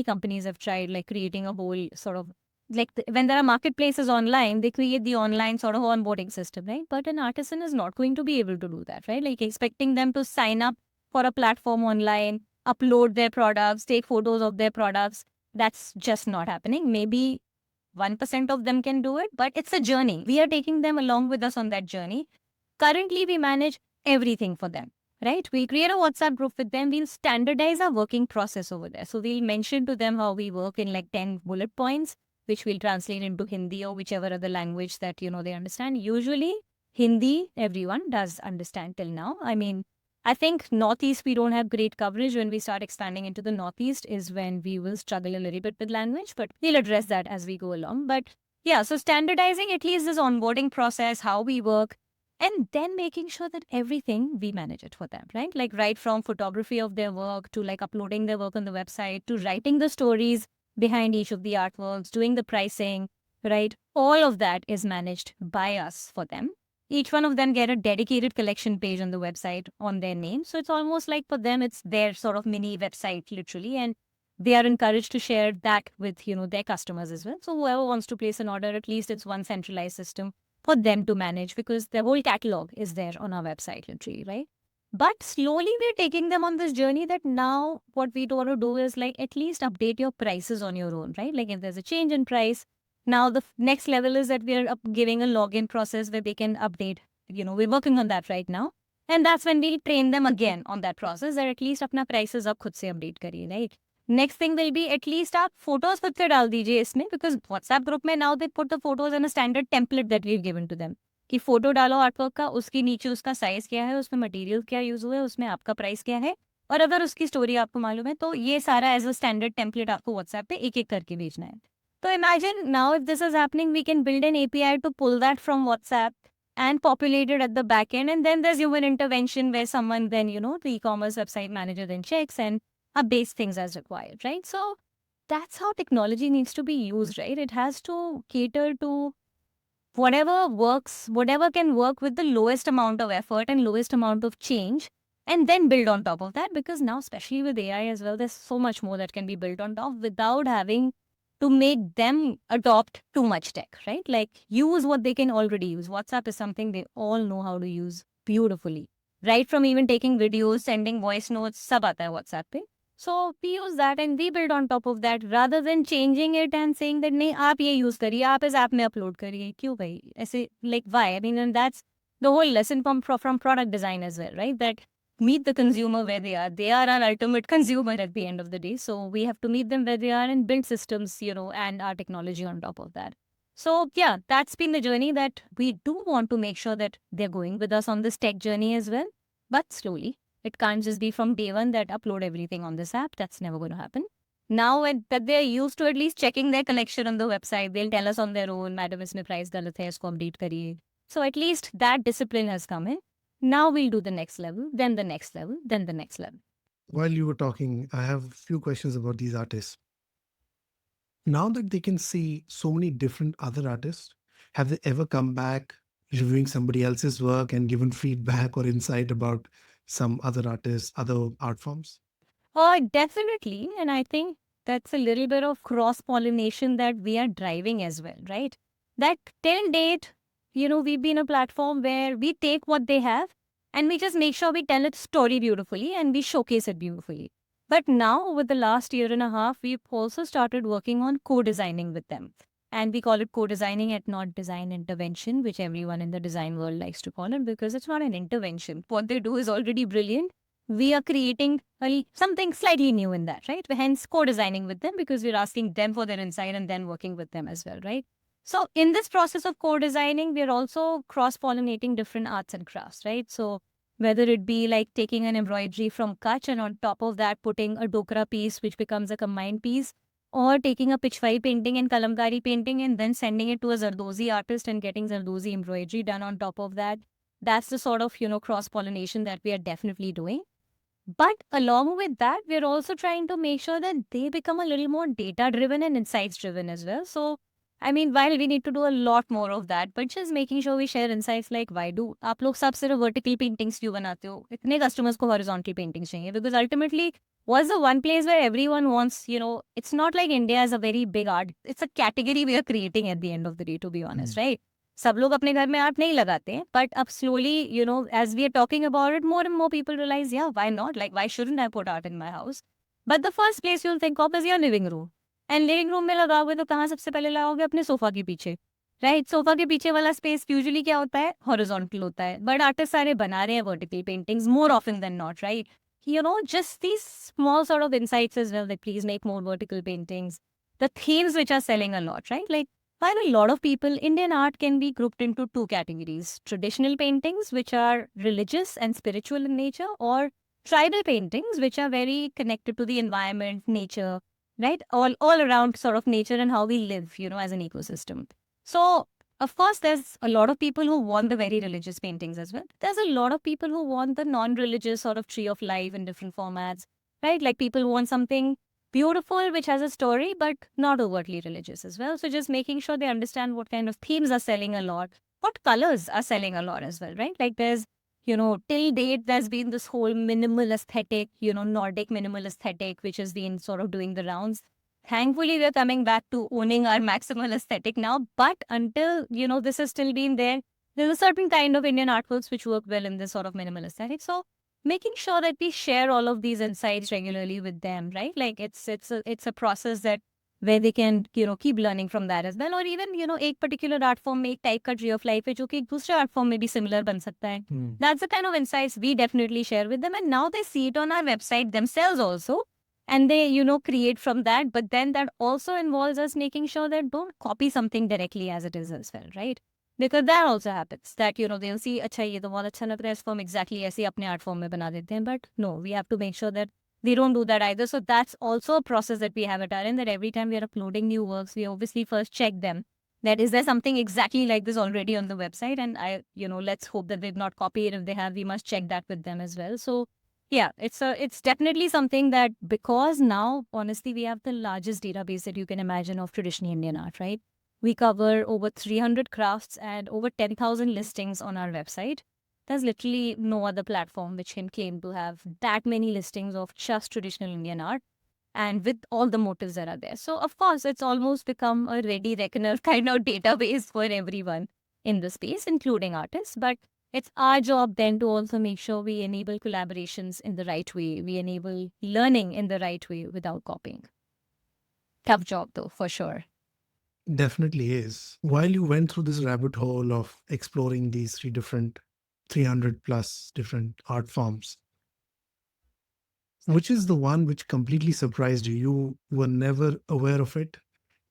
companies have tried like creating a whole sort of like when there are marketplaces online, they create the online sort of onboarding system, right? But an artisan is not going to be able to do that, right? Like, expecting them to sign up for a platform online, upload their products, take photos of their products. That's just not happening. Maybe 1% of them can do it, but it's a journey. We are taking them along with us on that journey. Currently, we manage everything for them, right? We create a WhatsApp group with them. We'll standardize our working process over there. So we'll mention to them how we work in like 10 bullet points, which we'll translate into Hindi or whichever other language that, they understand. Usually, Hindi, everyone does understand till now. I mean, I think Northeast, we don't have great coverage. When we start expanding into the Northeast is when we will struggle a little bit with language, but we'll address that as we go along. But yeah, so standardizing at least this onboarding process, how we work, and then making sure that everything we manage it for them, right? Like right from photography of their work to like uploading their work on the website to writing the stories behind each of the artworks, doing the pricing, right? All of that is managed by us for them. Each one of them get a dedicated collection page on the website on their name. So it's almost like for them, it's their sort of mini website literally. And they are encouraged to share that with, their customers as well. So whoever wants to place an order, at least it's one centralized system for them to manage because their whole catalog is there on our website literally, right? But slowly we're taking them on this journey that now what we want to do is like at least update your prices on your own, right? Like if there's a change in price, now the next level is that we're giving a login process where they can update. We're working on that right now. And that's when we'll train them again on that process that at least अपना prices आप खुद से update करिए, right? Next thing will be at least आप photos खुद से डाल दीजिए इसमें because WhatsApp group में now they put the photos in a standard template that we've given to them. कि फोटो डालो आर्टवर्क का, उसके नीचे उसका साइज क्या है, उसमें मटेरियल क्या यूज हुआ है, उसमें आपका प्राइस क्या है, और अगर उसकी स्टोरी आपको मालूम है तो ये सारा एज अ स्टैंडर्ड टेम्पलेट आपको व्हाट्सएप पे एक एक करके भेजना है. तो imagine now if this is happening we can build an API to pull that from WhatsApp and populate it at the back end, and then there's human intervention where someone then the e-commerce website manager then checks and updates things as required, right? So that's how technology needs to be used, right? It has to cater to whatever works, whatever can work with the lowest amount of effort and lowest amount of change, and then build on top of that, because now especially with AI as well, there's so much more that can be built on top without having to make them adopt too much tech, right? Like use what they can already use. WhatsApp is something they all know how to use beautifully, right? From even taking videos, sending voice notes, सब आता है WhatsApp पे. So we use that and we build on top of that rather than changing it and saying that नहीं आप ये use करिए, आप इस app में upload करिए. क्यों भाई? ऐसे like why? I mean, and that's the whole lesson from product design as well, right? That meet the consumer where they are. They are our ultimate consumer at the end of the day. So we have to meet them where they are and build systems, and our technology on top of that. So yeah, that's been the journey that we do want to make sure that they're going with us on this tech journey as well. But slowly, it can't just be from day one that upload everything on this app. That's never going to happen. Now that they're used to at least checking their collection on the website, they'll tell us on their own, madam isme price galat hai, isko update kariye. So at least that discipline has come in. Now we'll do the next level, then the next level, then the next level. While you were talking, I have a few questions about these artists. Now that they can see so many different other artists, have they ever come back reviewing somebody else's work and given feedback or insight about some other artists, other art forms? Definitely. And I think that's a little bit of cross-pollination that we are driving as well, right? That till date, we've been a platform where we take what they have and we just make sure we tell its story beautifully and we showcase it beautifully. But now, over the last year and a half, we've also started working on co-designing with them. And we call it co-designing and not design intervention, which everyone in the design world likes to call it, because it's not an intervention. What they do is already brilliant. We are creating something slightly new in that, right? Hence co-designing with them, because we're asking them for their insight and then working with them as well, right? So in this process of co-designing, we're also cross-pollinating different arts and crafts, right? So whether it be like taking an embroidery from Kutch and on top of that putting a Dokra piece, which becomes a combined piece, or taking a Pichwai painting and Kalamkari painting and then sending it to a Zardozi artist and getting Zardozi embroidery done on top of that. That's the sort of, cross-pollination that we are definitely doing. But along with that, we're also trying to make sure that they become a little more data-driven and insights-driven as well. So I mean, while we need to do a lot more of that, but just making sure we share insights like why do आप लोग सब सिर्फ vertical paintings क्यों बनाते हो? इतने customers को horizontal paintings चाहिए, because ultimately was the one place where everyone wants, it's not like India is a very big art. It's a category we are creating at the end of the day, to be honest, right? सब लोग अपने घर में art नहीं लगाते हैं, but अब slowly, as we are talking about it, more and more people realize, yeah, why not? Like, why shouldn't I put art in my house? But the first place you'll think of is your living room. And living room में लगाओगे तो कहाँ सबसे पहले लगाओगे? अपने sofa के पीछे, राइट? सोफा के पीछे वाला स्पेस यूजुअली क्या होता है? हॉरिजॉन्टल होता है, बट आर्टिस्ट सारे बना रहे हैं vertical paintings more often than not, right? Just these small sort of insights as well, that please make more vertical paintings. The themes which are selling a lot, right? Like, while a lot of people, Indian art can be grouped into two categories: traditional paintings, which are religious and spiritual in nature, or tribal paintings, which are very connected to the environment, nature, right? All around sort of nature and how we live, as an ecosystem. So, of course, there's a lot of people who want the very religious paintings as well. There's a lot of people who want the non-religious sort of tree of life in different formats, right? Like, people who want something beautiful, which has a story, but not overtly religious as well. So just making sure they understand what kind of themes are selling a lot, what colors are selling a lot as well, right? Like, there's, till date, there's been this whole minimal aesthetic, Nordic minimal aesthetic, which has been sort of doing the rounds. Thankfully, we're coming back to owning our maximal aesthetic now. But until, this has still been there, there's a certain kind of Indian artworks which work well in this sort of minimal aesthetic. So making sure that we share all of these insights regularly with them, right? Like, it's a process that where they can, keep learning from that as well. Or even, एक particular art form में एक type का tree of life है जो कि एक दूसरे art form में भी similar बन सकता है. That's the kind of insights we definitely share with them. And now they see it on our website themselves also. And they, create from that. But then that also involves us making sure that don't copy something directly as it is as well, right? Because that also happens, that, they'll see, अच्छा ये तो बहुत अच्छा लग रहा है, इस form exactly ऐसे अपने art form में बना देते हैं. But no, we have to make sure that we don't do that either. So that's also a process that we have at our end, that every time we are uploading new works, we obviously first check them. That is there something exactly like this already on the website? And let's hope that they've not copied. If they have, we must check that with them as well. So yeah, it's definitely something that, because now, honestly, we have the largest database that you can imagine of traditional Indian art, right? We cover over 300 crafts and over 10,000 listings on our website. There's literally no other platform which can claim to have that many listings of just traditional Indian art, and with all the motifs that are there. So, of course, it's almost become a ready reckoner kind of database for everyone in the space, including artists. But it's our job then to also make sure we enable collaborations in the right way. We enable learning in the right way without copying. Tough job, though, for sure. Definitely is. While you went through this rabbit hole of exploring these 300 plus different art forms, which is the one which completely surprised you? You were never aware of it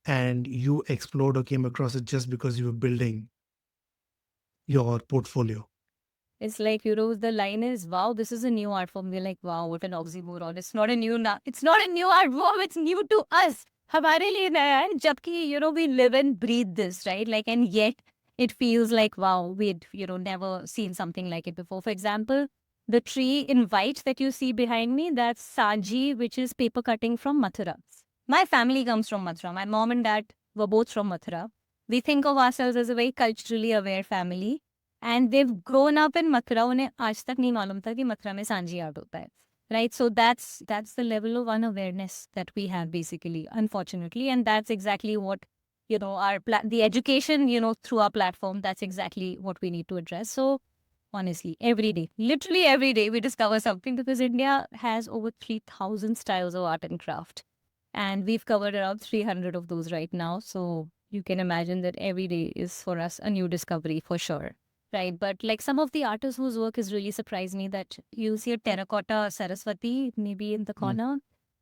and you explored or came across it just because you were building your portfolio. It's like, the line is, wow, this is a new art form. We're like, wow, what an oxymoron. It's not a new art form. It's new to us. हमारे लिए नया है, जबकि, we live and breathe this, right? Like, and yet it feels like, wow, we'd, never seen something like it before. For example, the tree in white that you see behind me, that's Saji, which is paper cutting from Mathura. My family comes from Mathura. My mom and dad were both from Mathura. We think of ourselves as a very culturally aware family. And they've grown up in Mathura. उन्हें आज तक नहीं मालूम था कि मथुरा में Sanji art होता है, right? So that's the level of unawareness that we have, basically, unfortunately. And that's exactly what, the education, through our platform, that's exactly what we need to address. So honestly, every day, literally every day, we discover something, because India has over 3,000 styles of art and craft. And we've covered around 300 of those right now. So you can imagine that every day is for us a new discovery for sure. Right, but like some of the artists whose work has really surprised me, that you see a terracotta Saraswati maybe in the corner.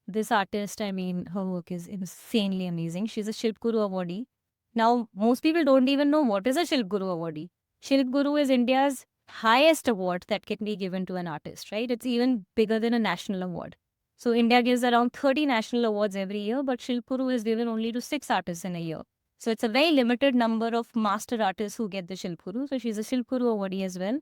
This artist, I mean, her work is insanely amazing. She's a Shilp Guru awardee. Now, most people don't even know what is a Shilp Guru awardee. Shilp Guru is India's highest award that can be given to an artist, right? It's even bigger than a national award. So India gives around 30 national awards every year, but Shilp Guru is given only to 6 artists in a year. So it's a very limited number of master artists who get the Shilp Guru. So she's a Shilp Guru awardee as well.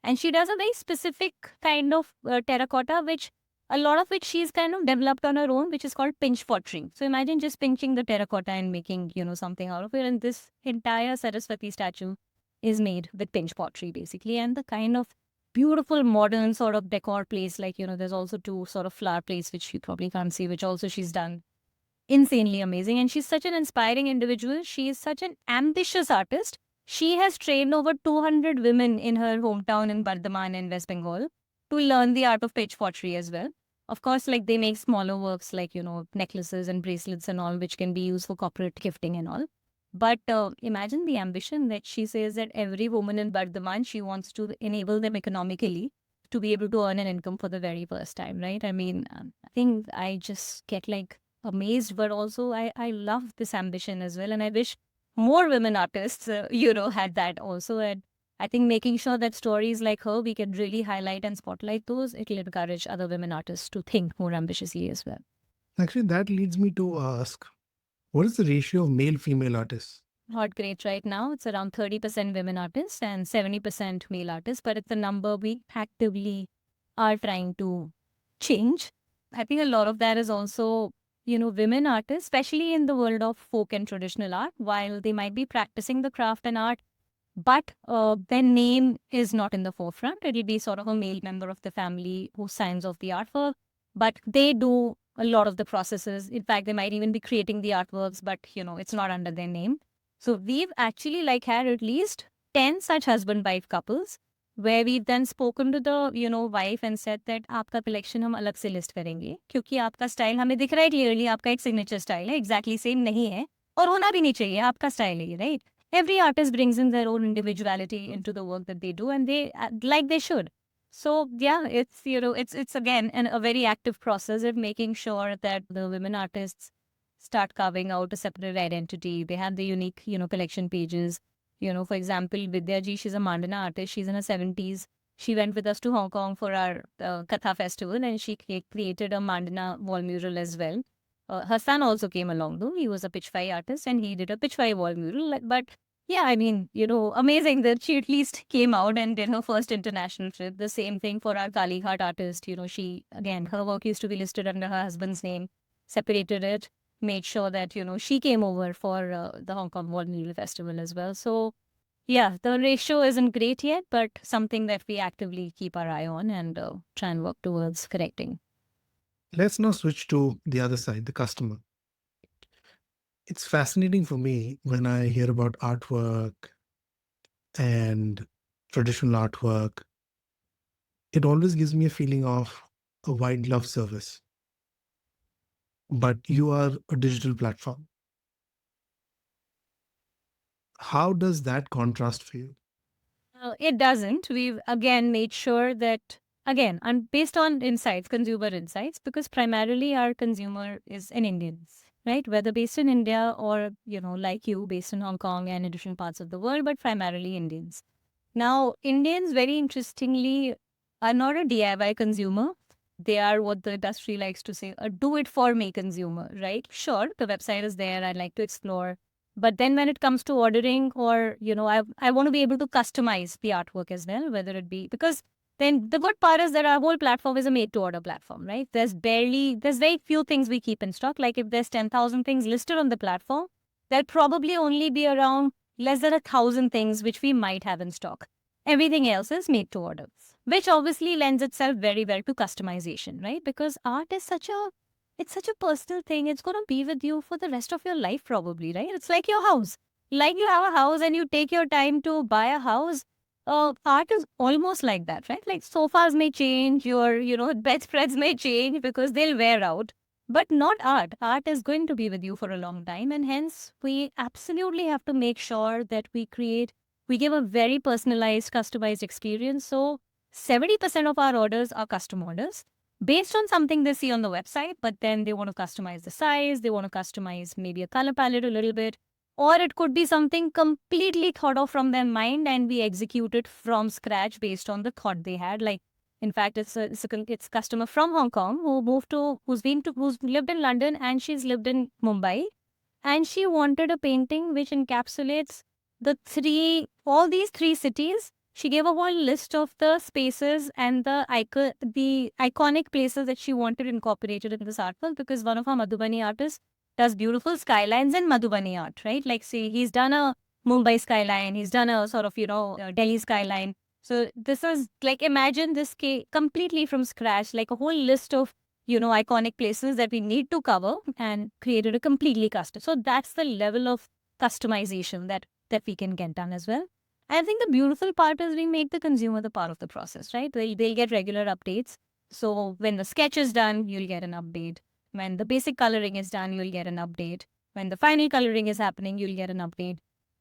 And she does a very specific kind of terracotta, which a lot of which she's kind of developed on her own, which is called pinch pottery. So imagine just pinching the terracotta and making, something out of it. And this entire Saraswati statue is made with pinch pottery, basically. And the kind of beautiful modern sort of decor place, like, there's also 2 sort of flower plates, which you probably can't see, which also she's done. Insanely amazing. And she's such an inspiring individual. She is such an ambitious artist. She has trained over 200 women in her hometown in Bardhaman in West Bengal to learn the art of pitch pottery as well. Of course, like they make smaller works like, necklaces and bracelets and all, which can be used for corporate gifting and all. But imagine the ambition that she says that every woman in Bardhaman, she wants to enable them economically to be able to earn an income for the very first time, right? I mean, I think I just get like amazed, but also I love this ambition as well. And I wish more women artists, had that also. And I think making sure that stories like her, we can really highlight and spotlight those, it'll encourage other women artists to think more ambitiously as well. Actually, that leads me to ask, what is the ratio of male-female artists? Not great right now. It's around 30% women artists and 70% male artists, but it's a number we actively are trying to change. I think a lot of that is also, women artists, especially in the world of folk and traditional art, while they might be practicing the craft and art, but their name is not in the forefront. It'll be sort of a male member of the family who signs off the artwork, but they do a lot of the processes. In fact, they might even be creating the artworks, but it's not under their name. So we've actually had at least 10 such husband-wife couples where we've then spoken to the wife and said that आपका collection हम अलग से list करेंगे क्योंकि आपका style हमें दिख रहा है clearly, आपका एक signature style है, exactly same नहीं है और होना भी नहीं चाहिए, आपका style है ये, right? Every artist brings in their own individuality into the work that they do, and they like they should. So yeah, it's it's again a very active process of making sure that the women artists start carving out a separate identity. They have the unique collection pages. For example, Vidya ji, she's a Mandana artist. She's in her 70s. She went with us to Hong Kong for our Katha festival, and she created a Mandana wall mural as well. Her son also came along though. He was a pitchfai artist and he did a pitchfai wall mural. But yeah, I mean, amazing that she at least came out and did her first international trip. The same thing for our Kalighat artist. She, again, her work used to be listed under her husband's name, separated it, made sure that, she came over for the Hong Kong Wall Mural Festival as well. So yeah, the ratio isn't great yet, but something that we actively keep our eye on and try and work towards correcting. Let's now switch to the other side, the customer. It's fascinating for me when I hear about artwork and traditional artwork. It always gives me a feeling of a wide glove service. But you are a digital platform. How does that contrast for you? It doesn't. We've again made sure that, again, and based on insights, consumer insights, because primarily our consumer is an Indian, right? Whether based in India or, like you, based in Hong Kong and in different parts of the world, but primarily Indians. Now, Indians, very interestingly, are not a DIY consumer. They are what the industry likes to say, a do-it-for-me consumer, right? Sure, the website is there. I like to explore. But then when it comes to ordering or, I want to be able to customize the artwork as well, whether it be, because then the good part is that our whole platform is a made-to-order platform, right? There's very few things we keep in stock. Like if there's 10,000 things listed on the platform, there'll probably only be around less than 1,000 things which we might have in stock. Everything else is made to order, which obviously lends itself very well to customization, right? Because art is such a personal thing. It's going to be with you for the rest of your life probably, right? It's like your house. Like you have a house and you take your time to buy a house. Art is almost like that, right? Like sofas may change, your bedspreads may change because they'll wear out. But not art. Art is going to be with you for a long time. And hence, we absolutely have to make sure that we give a very personalized, customized experience. So 70% of our orders are custom orders based on something they see on the website, but then they want to customize the size, they want to customize maybe a color palette a little bit, or it could be something completely thought of from their mind and we execute it from scratch based on the thought they had. Like, in fact, it's a customer from Hong Kong who's lived in London and she's lived in Mumbai, and she wanted a painting which encapsulates all these three cities. She gave a whole list of the spaces and the iconic places that she wanted incorporated in this artwork, because one of our Madhubani artists does beautiful skylines in Madhubani art, right? Like, say, he's done a Mumbai skyline, he's done a sort of, Delhi skyline. So this is like, imagine this completely from scratch, like a whole list of, iconic places that we need to cover, and created a completely custom. So that's the level of customization that that we can get done as well. I think the beautiful part is we make the consumer the part of the process, right? They'll get regular updates. So when the sketch is done, you'll get an update. When the basic coloring is done, you'll get an update. When the final coloring is happening, you'll get an update,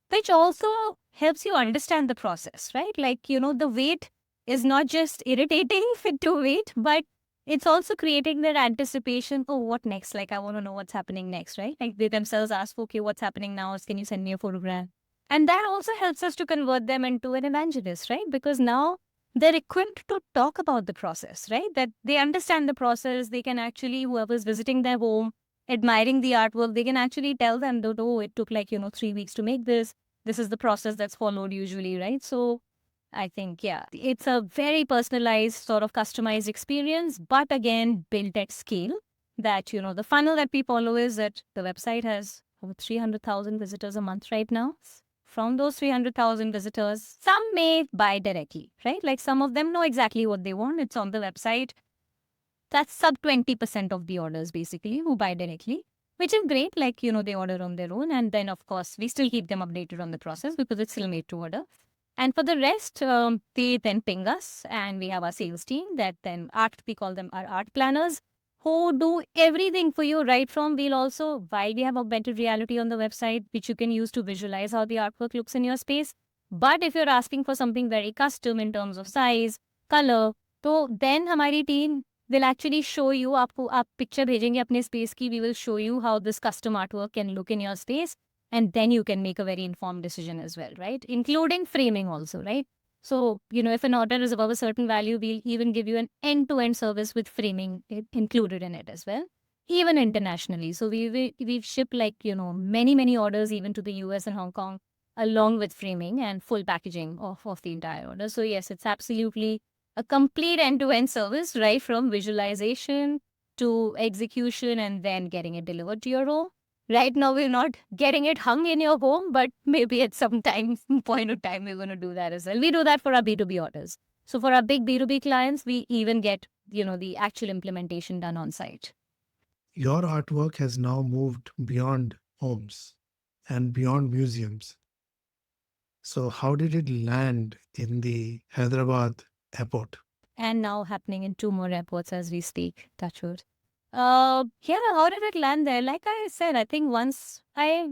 which also helps you understand the process, right? Like, the wait is not just irritating to wait, but it's also creating that anticipation. Oh, what next? Like, I want to know what's happening next, right? Like, they themselves ask, okay, what's happening now? Can you send me a photograph? And that also helps us to convert them into an evangelist, right? Because now they're equipped to talk about the process, right? That they understand the process. They can actually, whoever's visiting their home, admiring the artwork, they can actually tell them that, oh, it took like, 3 weeks to make this. This is the process that's followed usually, right? So I think, yeah, it's a very personalized, sort of customized experience, but again, built at scale. That, the funnel that we follow is that the website has over 300,000 visitors a month right now. From those 300,000 visitors, some may buy directly, right? Like some of them know exactly what they want. It's on the website. That's sub 20% of the orders basically who buy directly, which is great. Like, they order on their own. And then, of course, we still keep them updated on the process because it's still made to order. And for the rest, they then ping us, and we have our sales team that then we call them our art planners, who do everything for you right from. We'll also, while we have augmented reality on the website, which you can use to visualize how the artwork looks in your space. But if you're asking for something very custom in terms of size, color, तो then हमारी team will actually show you, आपको आप picture भेजेंगे अपने space की, we will show you how this custom artwork can look in your space. And then you can make a very informed decision as well, right? Including framing also, right? So, if an order is above a certain value, we'll even give you an end-to-end service with framing included in it as well, even internationally. So we've shipped like, many, many orders even to the US and Hong Kong, along with framing and full packaging of the entire order. So yes, it's absolutely a complete end-to-end service, right? From visualization to execution and then getting it delivered to your home. Right now, we're not getting it hung in your home, but maybe at some point of time, we're going to do that as well. We do that for our B2B orders. So for our big B2B clients, we even get, the actual implementation done on site. Your artwork has now moved beyond homes and beyond museums. So how did it land in the Hyderabad airport? And now happening in 2 more airports as we speak, touch wood. How did it land there? Like I said, I think once I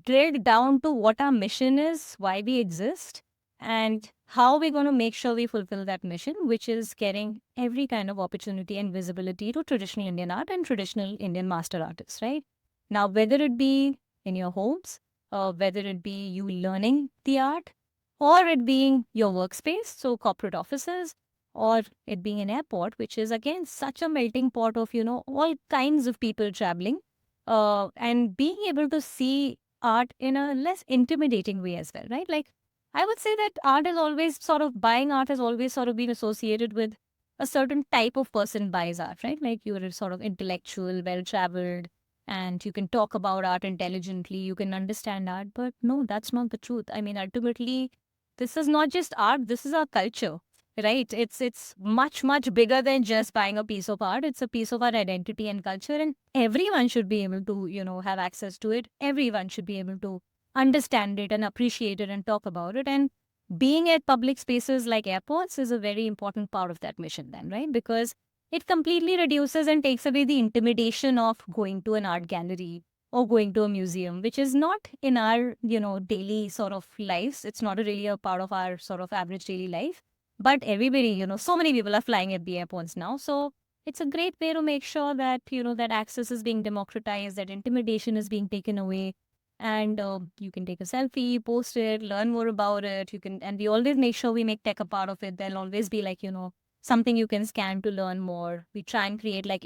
drilled down to what our mission is, why we exist, and how we're going to make sure we fulfill that mission, which is getting every kind of opportunity and visibility to traditional Indian art and traditional Indian master artists, right? Now, whether it be in your homes, or whether it be you learning the art, or it being your workspace, so corporate offices, or it being an airport, which is again such a melting pot of, all kinds of people traveling, and being able to see art in a less intimidating way as well, right? Like, I would say that buying art has always sort of been associated with a certain type of person buys art, right? Like you're a sort of intellectual, well-traveled, and you can talk about art intelligently, you can understand art, but no, that's not the truth. I mean, ultimately, this is not just art, this is our culture. Right. It's much, much bigger than just buying a piece of art. It's a piece of our identity and culture, and everyone should be able to, have access to it. Everyone should be able to understand it and appreciate it and talk about it. And being at public spaces like airports is a very important part of that mission then, right? Because it completely reduces and takes away the intimidation of going to an art gallery or going to a museum, which is not in our, daily sort of lives. It's not really a part of our sort of average daily life. But everybody, so many people are flying at the airports now. So it's a great way to make sure that, that access is being democratized, that intimidation is being taken away. And you can take a selfie, post it, learn more about it. And we always make sure we make tech a part of it. There'll always be like, something you can scan to learn more. We try and create like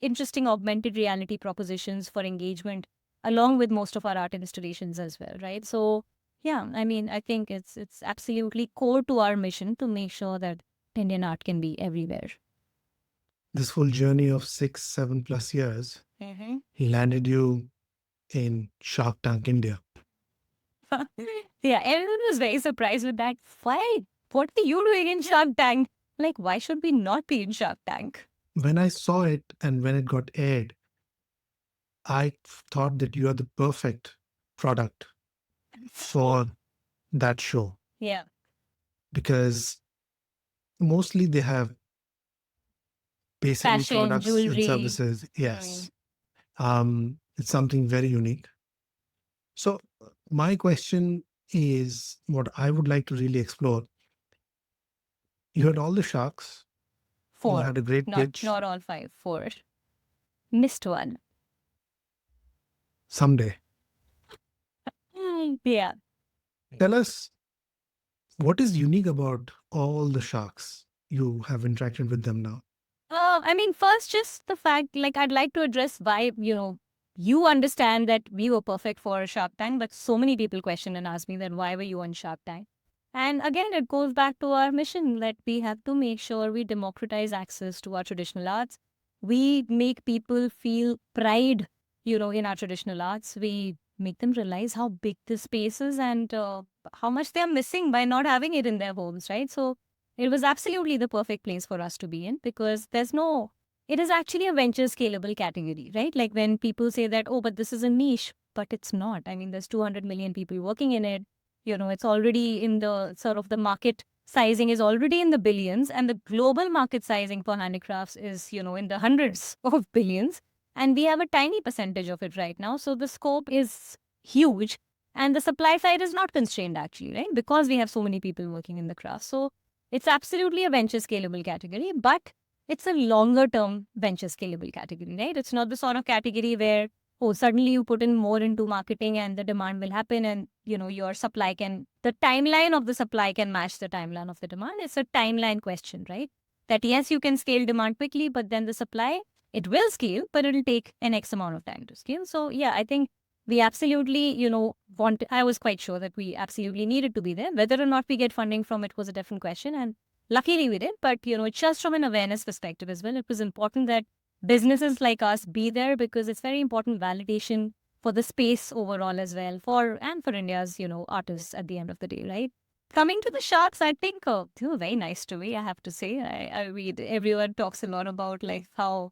interesting augmented reality propositions for engagement, along with most of our art installations as well, right? So yeah, I mean, I think it's absolutely core to our mission to make sure that Indian art can be everywhere. This whole journey of 6, 7+ years landed you in Shark Tank India. Yeah, everyone was very surprised with that. Why? What are you doing in Shark Tank? Like, why should we not be in Shark Tank? When I saw it and when it got aired, I thought that you are the perfect product for that show Yeah. because mostly they have basically Fashion, products and jewelry. services. Mm. Yes. It's something very unique. So my question is what I would like to really explore. You had all the sharks. You Four. had a great Not pitch. not all five. Four. Missed one. Someday. Yeah. Tell us what is unique about all the sharks. You have interacted with them now. I mean, first, just the fact, like, I'd like to address why, you understand that we were perfect for Shark Tank, but so many people question and ask me that why were you on Shark Tank? And again, it goes back to our mission that we have to make sure we democratize access to our traditional arts. We make people feel pride, in our traditional arts. We make them realize how big this space is and how much they're missing by not having it in their homes, right? So, it was absolutely the perfect place for us to be in because it is actually a venture scalable category, right? Like when people say that, oh, but this is a niche, but it's not. I mean, there's 200 million people working in it. It's already in the sort of the market sizing is already in the billions and the global market sizing for handicrafts is, in the hundreds of billions. And we have a tiny percentage of it right now. So the scope is huge and the supply side is not constrained actually, right? Because we have so many people working in the craft. So it's absolutely a venture scalable category, but it's a longer term venture scalable category, right? It's not the sort of category where, oh, suddenly you put in more into marketing and the demand will happen and, your the timeline of the supply can match the timeline of the demand. It's a timeline question, right? That yes, you can scale demand quickly, but then the supply, it will scale, but it'll take an X amount of time to scale. So yeah, I think we absolutely, I was quite sure that we absolutely needed to be there. Whether or not we get funding from it was a different question. And luckily we did. But, just from an awareness perspective as well, it was important that businesses like us be there because it's very important validation for the space overall as well for India's, artists at the end of the day, right? Coming to the sharks, I think they were very nice to me, I have to say. I read everyone talks a lot about like how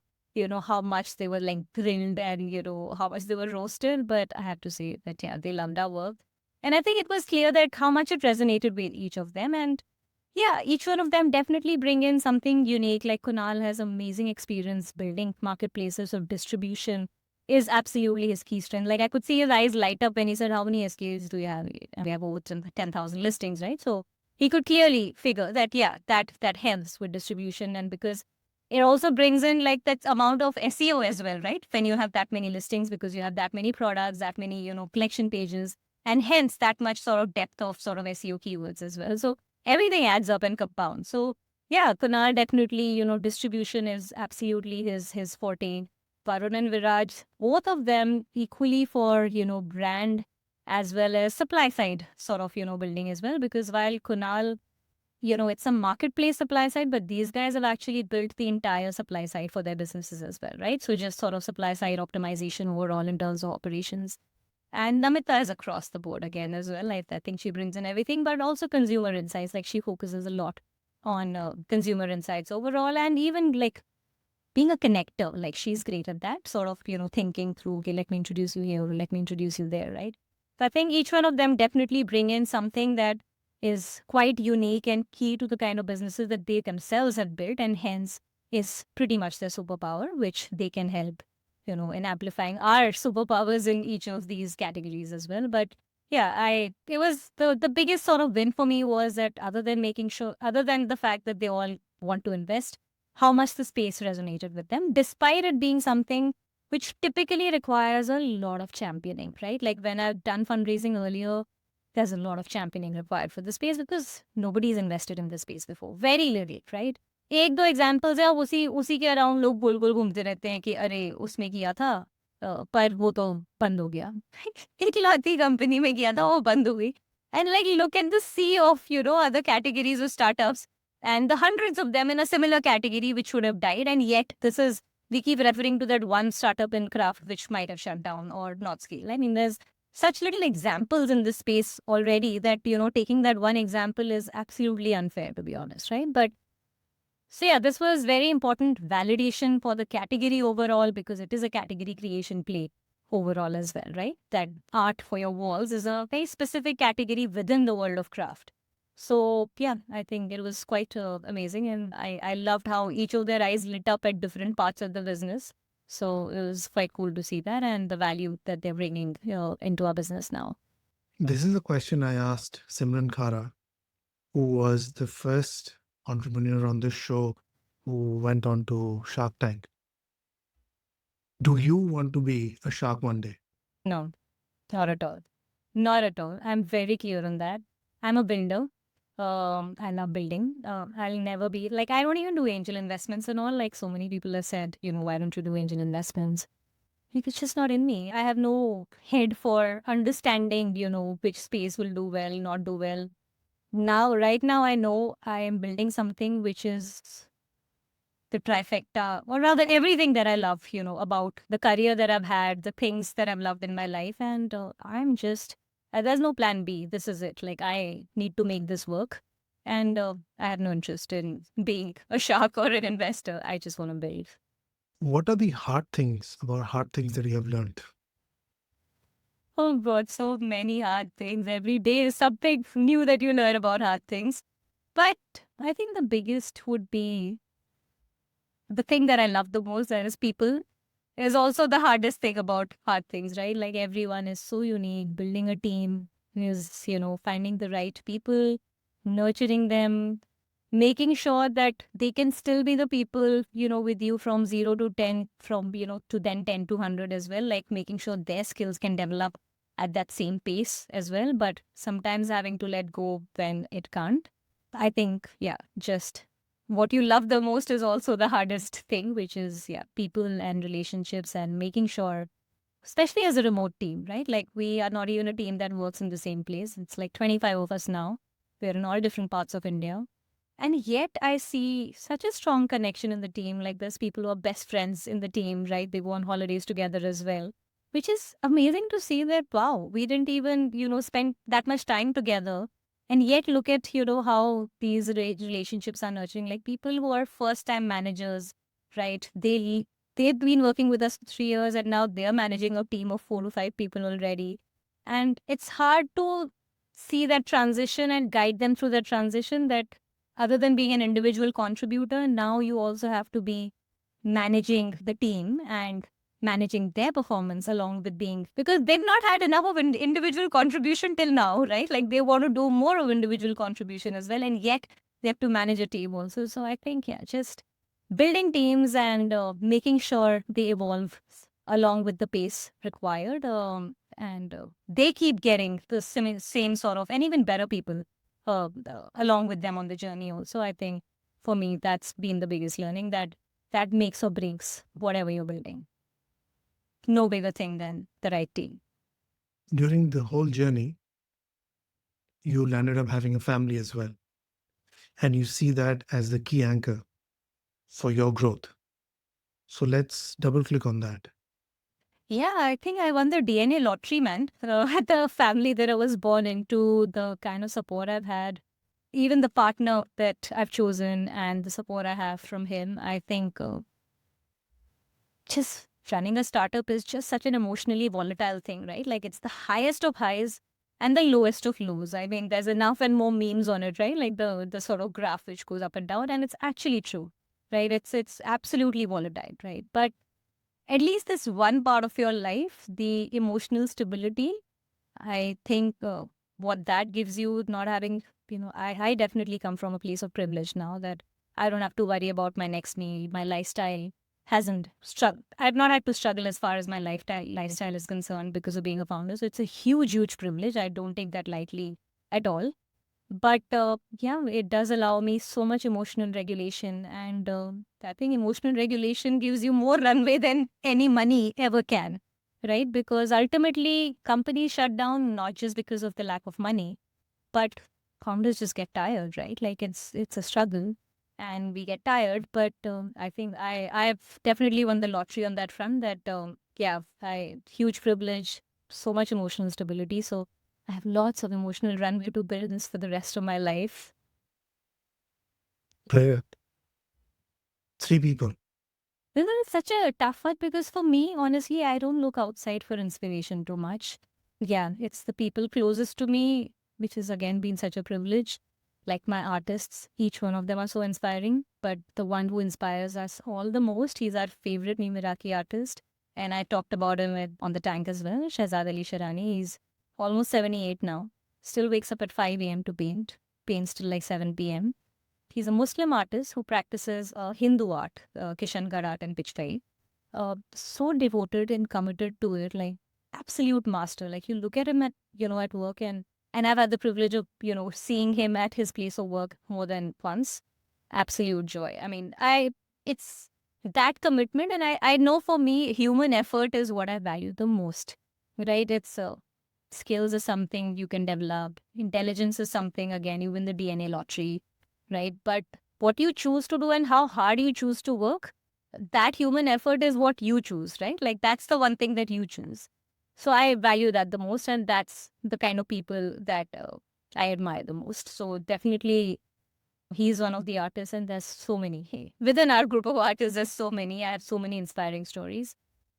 how much they were like grilled and, how much they were roasted. But I have to say that, yeah, they loved our work. And I think it was clear that how much it resonated with each of them. And yeah, each one of them definitely bring in something unique. Like Kunal has amazing experience building marketplaces of distribution is absolutely his key strength. Like I could see his eyes light up when he said, how many SKUs do you have? And we have over 10,000 listings, right? So he could clearly figure that, yeah, that helps with distribution. And because it also brings in like that amount of SEO as well, right? When you have that many listings because you have that many products, that many, collection pages, and hence that much sort of depth of sort of SEO keywords as well. So everything adds up and compounds. So yeah, Kunal definitely, distribution is absolutely his forte. Varun and Viraj, both of them equally for, brand as well as supply side sort of, building as well. Because while Kunal, it's a marketplace supply side, but these guys have actually built the entire supply side for their businesses as well, right? So just sort of supply side optimization overall in terms of operations. And Namita is across the board again as well. I think she brings in everything, but also consumer insights. Like she focuses a lot on consumer insights overall and even like being a connector. Like she's great at that sort of, thinking through, okay, let me introduce you here, or let me introduce you there, right? So I think each one of them definitely bring in something that is quite unique and key to the kind of businesses that they themselves have built and hence is pretty much their superpower, which they can help, in amplifying our superpowers in each of these categories as well. But yeah, it was the biggest sort of win for me was that other than the fact that they all want to invest, how much the space resonated with them, despite it being something which typically requires a lot of championing, right? Like when I've done fundraising earlier, there's a lot of championing required for the space because nobody's invested in this space before. Very little, right? एक दो examples है, अब उसी उसी के around लोग गोल गोल घूमते रहते हैं कि अरे उसमें किया था पर वो तो बंद हो गया इकलौती कंपनी में किया था वो बंद हो गई and like look at the sea of other categories of startups and the hundreds of them in a similar category which would have died, and yet we keep referring to that one startup in craft which might have shut down or not scale. I mean, there's such little examples in this space already that taking that one example is absolutely unfair, to be honest, right? But so yeah, this was very important validation for the category overall because it is a category creation play overall as well, right? That art for your walls is a very specific category within the world of craft. So yeah, I think it was quite amazing, and I loved how each of their eyes lit up at different parts of the business. So it was quite cool to see that and the value that they're bringing into our business now. This is a question I asked Simran Khara, who was the first entrepreneur on this show who went on to Shark Tank. Do you want to be a shark one day? No, not at all. Not at all. I'm very clear on that. I'm a builder. I love building. I'll never be like, I don't even do angel investments and all. Like so many people have said, why don't you do angel investments? Like, it's just not in me. I have no head for understanding, which space will do well, not do well. Right now, I know I am building something which is the trifecta, or rather everything that I love, about the career that I've had, the things that I've loved in my life. And there's no plan B. This is it. Like, I need to make this work. And I have no interest in being a shark or an investor. I just want to build. What are the hard things that you have learned? Oh God, so many hard things. Every day is something new that you learn about hard things. But I think the biggest would be the thing that I love the most, that is people, is also the hardest thing about hard things, right? Like everyone is so unique. Building a team is, finding the right people, nurturing them, making sure that they can still be the people, with you from 0 to 10, from, to then 10 to 100 as well, like making sure their skills can develop at that same pace as well, but sometimes having to let go when it can't. I think, yeah, just what you love the most is also the hardest thing, which is, yeah, people and relationships and making sure, especially as a remote team, right? Like we are not even a team that works in the same place. It's like 25 of us now. We're in all different parts of India. And yet I see such a strong connection in the team. Like there's people who are best friends in the team, right? They go on holidays together as well, which is amazing to see that, wow, we didn't even, spend that much time together. And yet look at, how these relationships are nurturing. Like people who are first time managers, right? They've been working with us for 3 years and now they're managing a team of 4 to 5 people already. And it's hard to see that transition and guide them through that transition, that other than being an individual contributor, now you also have to be managing the team and managing their performance along with being, because they've not had enough of an individual contribution till now, right? Like they want to do more of individual contribution as well, and yet they have to manage a team also. So I think, yeah, just building teams and making sure they evolve along with the pace required, and they keep getting the same sort of and even better people along with them on the journey also. I think for me that's been the biggest learning, that makes or breaks whatever you're building. No bigger thing than the right team. During the whole journey, you landed up having a family as well. And you see that as the key anchor for your growth. So let's double click on that. Yeah, I think I won the DNA lottery, man. The family that I was born into, the kind of support I've had, even the partner that I've chosen and the support I have from him. I think just running a startup is just such an emotionally volatile thing, right? Like it's the highest of highs and the lowest of lows. I mean, there's enough and more memes on it, right? Like the sort of graph which goes up and down, and it's actually true, right? It's absolutely volatile, right? But at least this one part of your life, the emotional stability, I think what that gives you, not having, I definitely come from a place of privilege now, that I don't have to worry about my next meal. My lifestyle hasn't struggled. I've not had to struggle as far as my lifestyle is concerned because of being a founder. So it's a huge, huge privilege. I don't take that lightly at all. But yeah, it does allow me so much emotional regulation. And I think emotional regulation gives you more runway than any money ever can, right? Because ultimately, companies shut down not just because of the lack of money, but founders just get tired, right? Like it's a struggle and we get tired. But I think I've definitely won the lottery on that front, that, yeah, huge privilege, so much emotional stability. So I have lots of emotional runway to build this for the rest of my life. Player, three people. This is such a tough one because for me, honestly, I don't look outside for inspiration too much. Yeah, it's the people closest to me, which has again been such a privilege. Like my artists, each one of them are so inspiring. But the one who inspires us all the most, he's our favorite Miraki artist. And I talked about him on the tank as well, Shahzad Ali Sharani. He's almost 78 now. Still wakes up at 5 a.m. to paint. Paints till like 7 p.m. He's a Muslim artist who practices Hindu art, Kishangarh art and Pichkai. So devoted and committed to it, like absolute master. Like you look at him at work, and I've had the privilege of seeing him at his place of work more than once. Absolute joy. I mean, it's that commitment, and I know for me, human effort is what I value the most. Right? It's skills is something you can develop. Intelligence is something, again, you win the DNA lottery, right? But what you choose to do and how hard you choose to work, that human effort is what you choose, right? Like that's the one thing that you choose. So I value that the most, and that's the kind of people that I admire the most. So definitely, he's one of the artists, and there's so many. Hey, within our group of artists, there's so many. I have so many inspiring stories.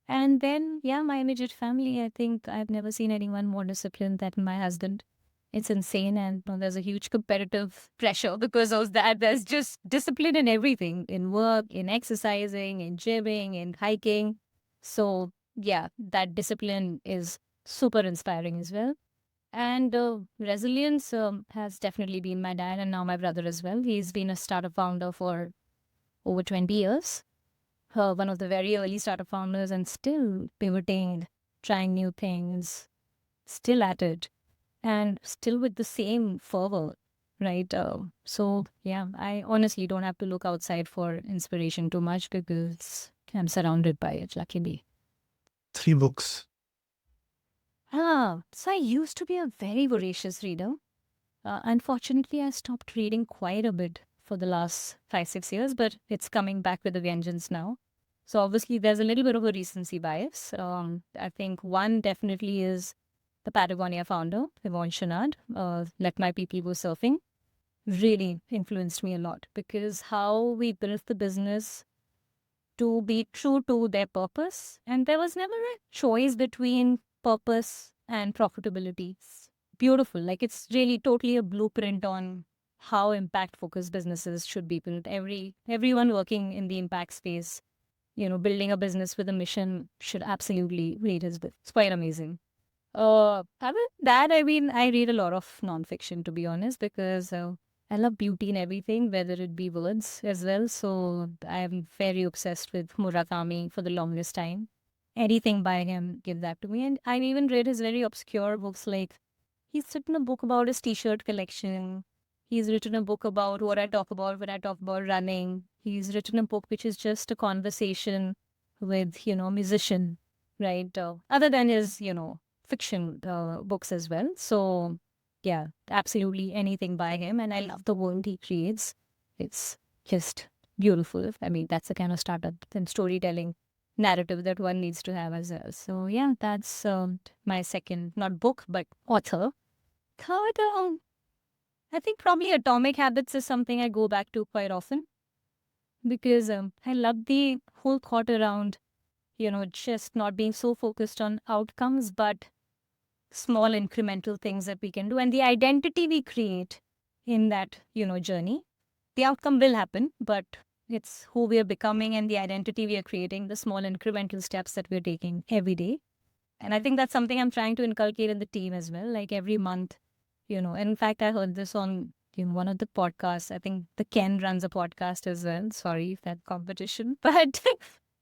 And then, yeah, my immediate family. I think I've never seen anyone more disciplined than my husband. It's insane. And there's a huge competitive pressure because of that. There's just discipline in everything, in work, in exercising, in gymming, in hiking. So, yeah, that discipline is super inspiring as well. And resilience has definitely been my dad and now my brother as well. He's been a startup founder for over 20 years. One of the very early startup founders, and still pivoting, trying new things, still at it, and still with the same fervor, right? So, yeah, I honestly don't have to look outside for inspiration too much because I'm surrounded by it, luckily. 3 books. So I used to be a very voracious reader. Unfortunately, I stopped reading quite a bit for the last 5-6 years, but it's coming back with a vengeance now. So obviously, there's a little bit of a recency bias. I think one definitely is the Patagonia founder, Yvonne Chouinard, Let My People Go Surfing, really influenced me a lot because how we built the business to be true to their purpose. And there was never a choice between purpose and profitability. It's beautiful. Like it's really totally a blueprint on how impact focused businesses should be built. Everyone working in the impact space, building a business with a mission should absolutely read his book. It's quite amazing. Other than that, I mean, I read a lot of nonfiction, to be honest, because I love beauty in everything, whether it be words as well. So I'm very obsessed with Murakami for the longest time. Anything by him, give that to me. And I even read his very obscure books, like he's written a book about his t-shirt collection. He's written a book about what I talk about when I talk about running. He's written a book which is just a conversation with, a musician, right? Other than his, fiction books as well. So, yeah, absolutely anything by him. And I love the world he creates. It's just beautiful. I mean, that's the kind of startup and storytelling narrative that one needs to have as well. So, yeah, that's my second, not book, but author. Third, I think probably Atomic Habits is something I go back to quite often because I love the whole thought around, just not being so focused on outcomes, but small incremental things that we can do and the identity we create in that, journey. The outcome will happen, but it's who we are becoming and the identity we are creating, the small incremental steps that we're taking every day. And I think that's something I'm trying to inculcate in the team as well. Like every month, and in fact, I heard this on one of the podcasts. I think the Ken runs a podcast as well. Sorry if that competition, but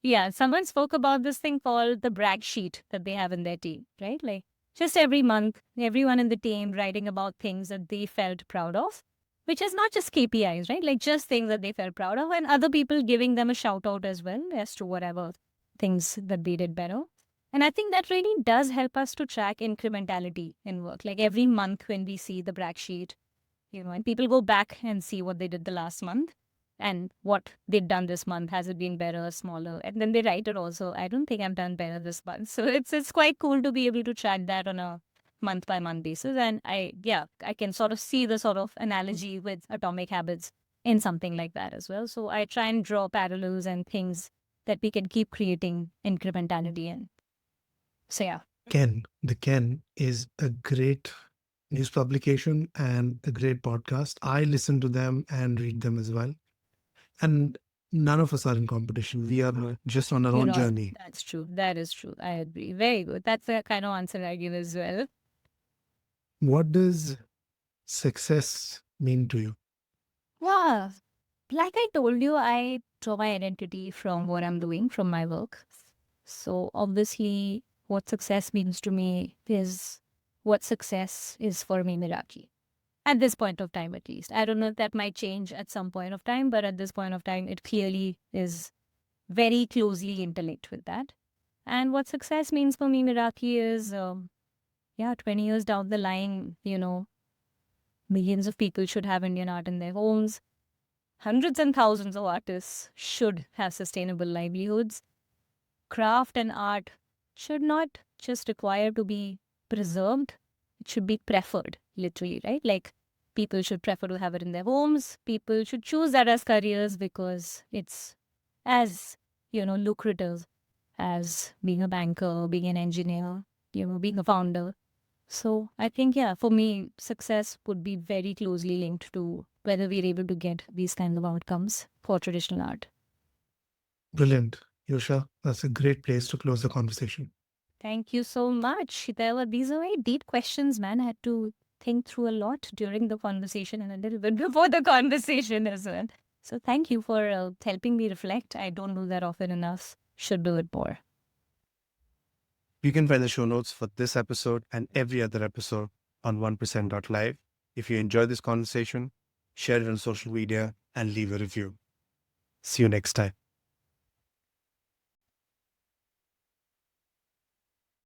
yeah, someone spoke about this thing called the brag sheet that they have in their team, right? Like just every month, everyone in the team writing about things that they felt proud of, which is not just KPIs, right? Like just things that they felt proud of, and other people giving them a shout out as well as to whatever things that they did better. And I think that really does help us to track incrementality in work. Like every month when we see the brag sheet, and people go back and see what they did the last month and what they've done this month. Has it been better or smaller? And then they write it also. I don't think I've done better this month. So it's quite cool to be able to track that on a month by month basis. And I can sort of see the sort of analogy with Atomic Habits in something like that as well. So I try and draw parallels and things that we can keep creating incrementality in. So yeah. The Ken is a great news publication and a great podcast. I listen to them and read them as well. And none of us are in competition. We are just on our You're own not. journey. That's true. That is true. I agree. Very good. That's the kind of answer I give as well. What does success mean to you? Yeah. Like I told you, I draw my identity from what I'm doing, from my work. So obviously, what success means to me is what success is for me, Miraki. At this point of time, at least. I don't know if that might change at some point of time, but at this point of time, it clearly is very closely interlinked with that. And what success means for me, Miraki, is 20 years down the line, millions of people should have Indian art in their homes. Hundreds and thousands of artists should have sustainable livelihoods. Craft and art should not just require to be preserved, it should be preferred, literally, right? Like people should prefer to have it in their homes. People should choose that as careers because it's as, lucrative as being a banker, being an engineer, being a founder. So I think, for me, success would be very closely linked to whether we're able to get these kinds of outcomes for traditional art. Brilliant. Yosha, that's a great place to close the conversation. Thank you so much. These are very deep questions, man. I had to think through a lot during the conversation and a little bit before the conversation as well. So thank you for helping me reflect. I don't do that often enough. Should do it more. You can find the show notes for this episode and every other episode on 1%.live. If you enjoyed this conversation, share it on social media and leave a review. See you next time.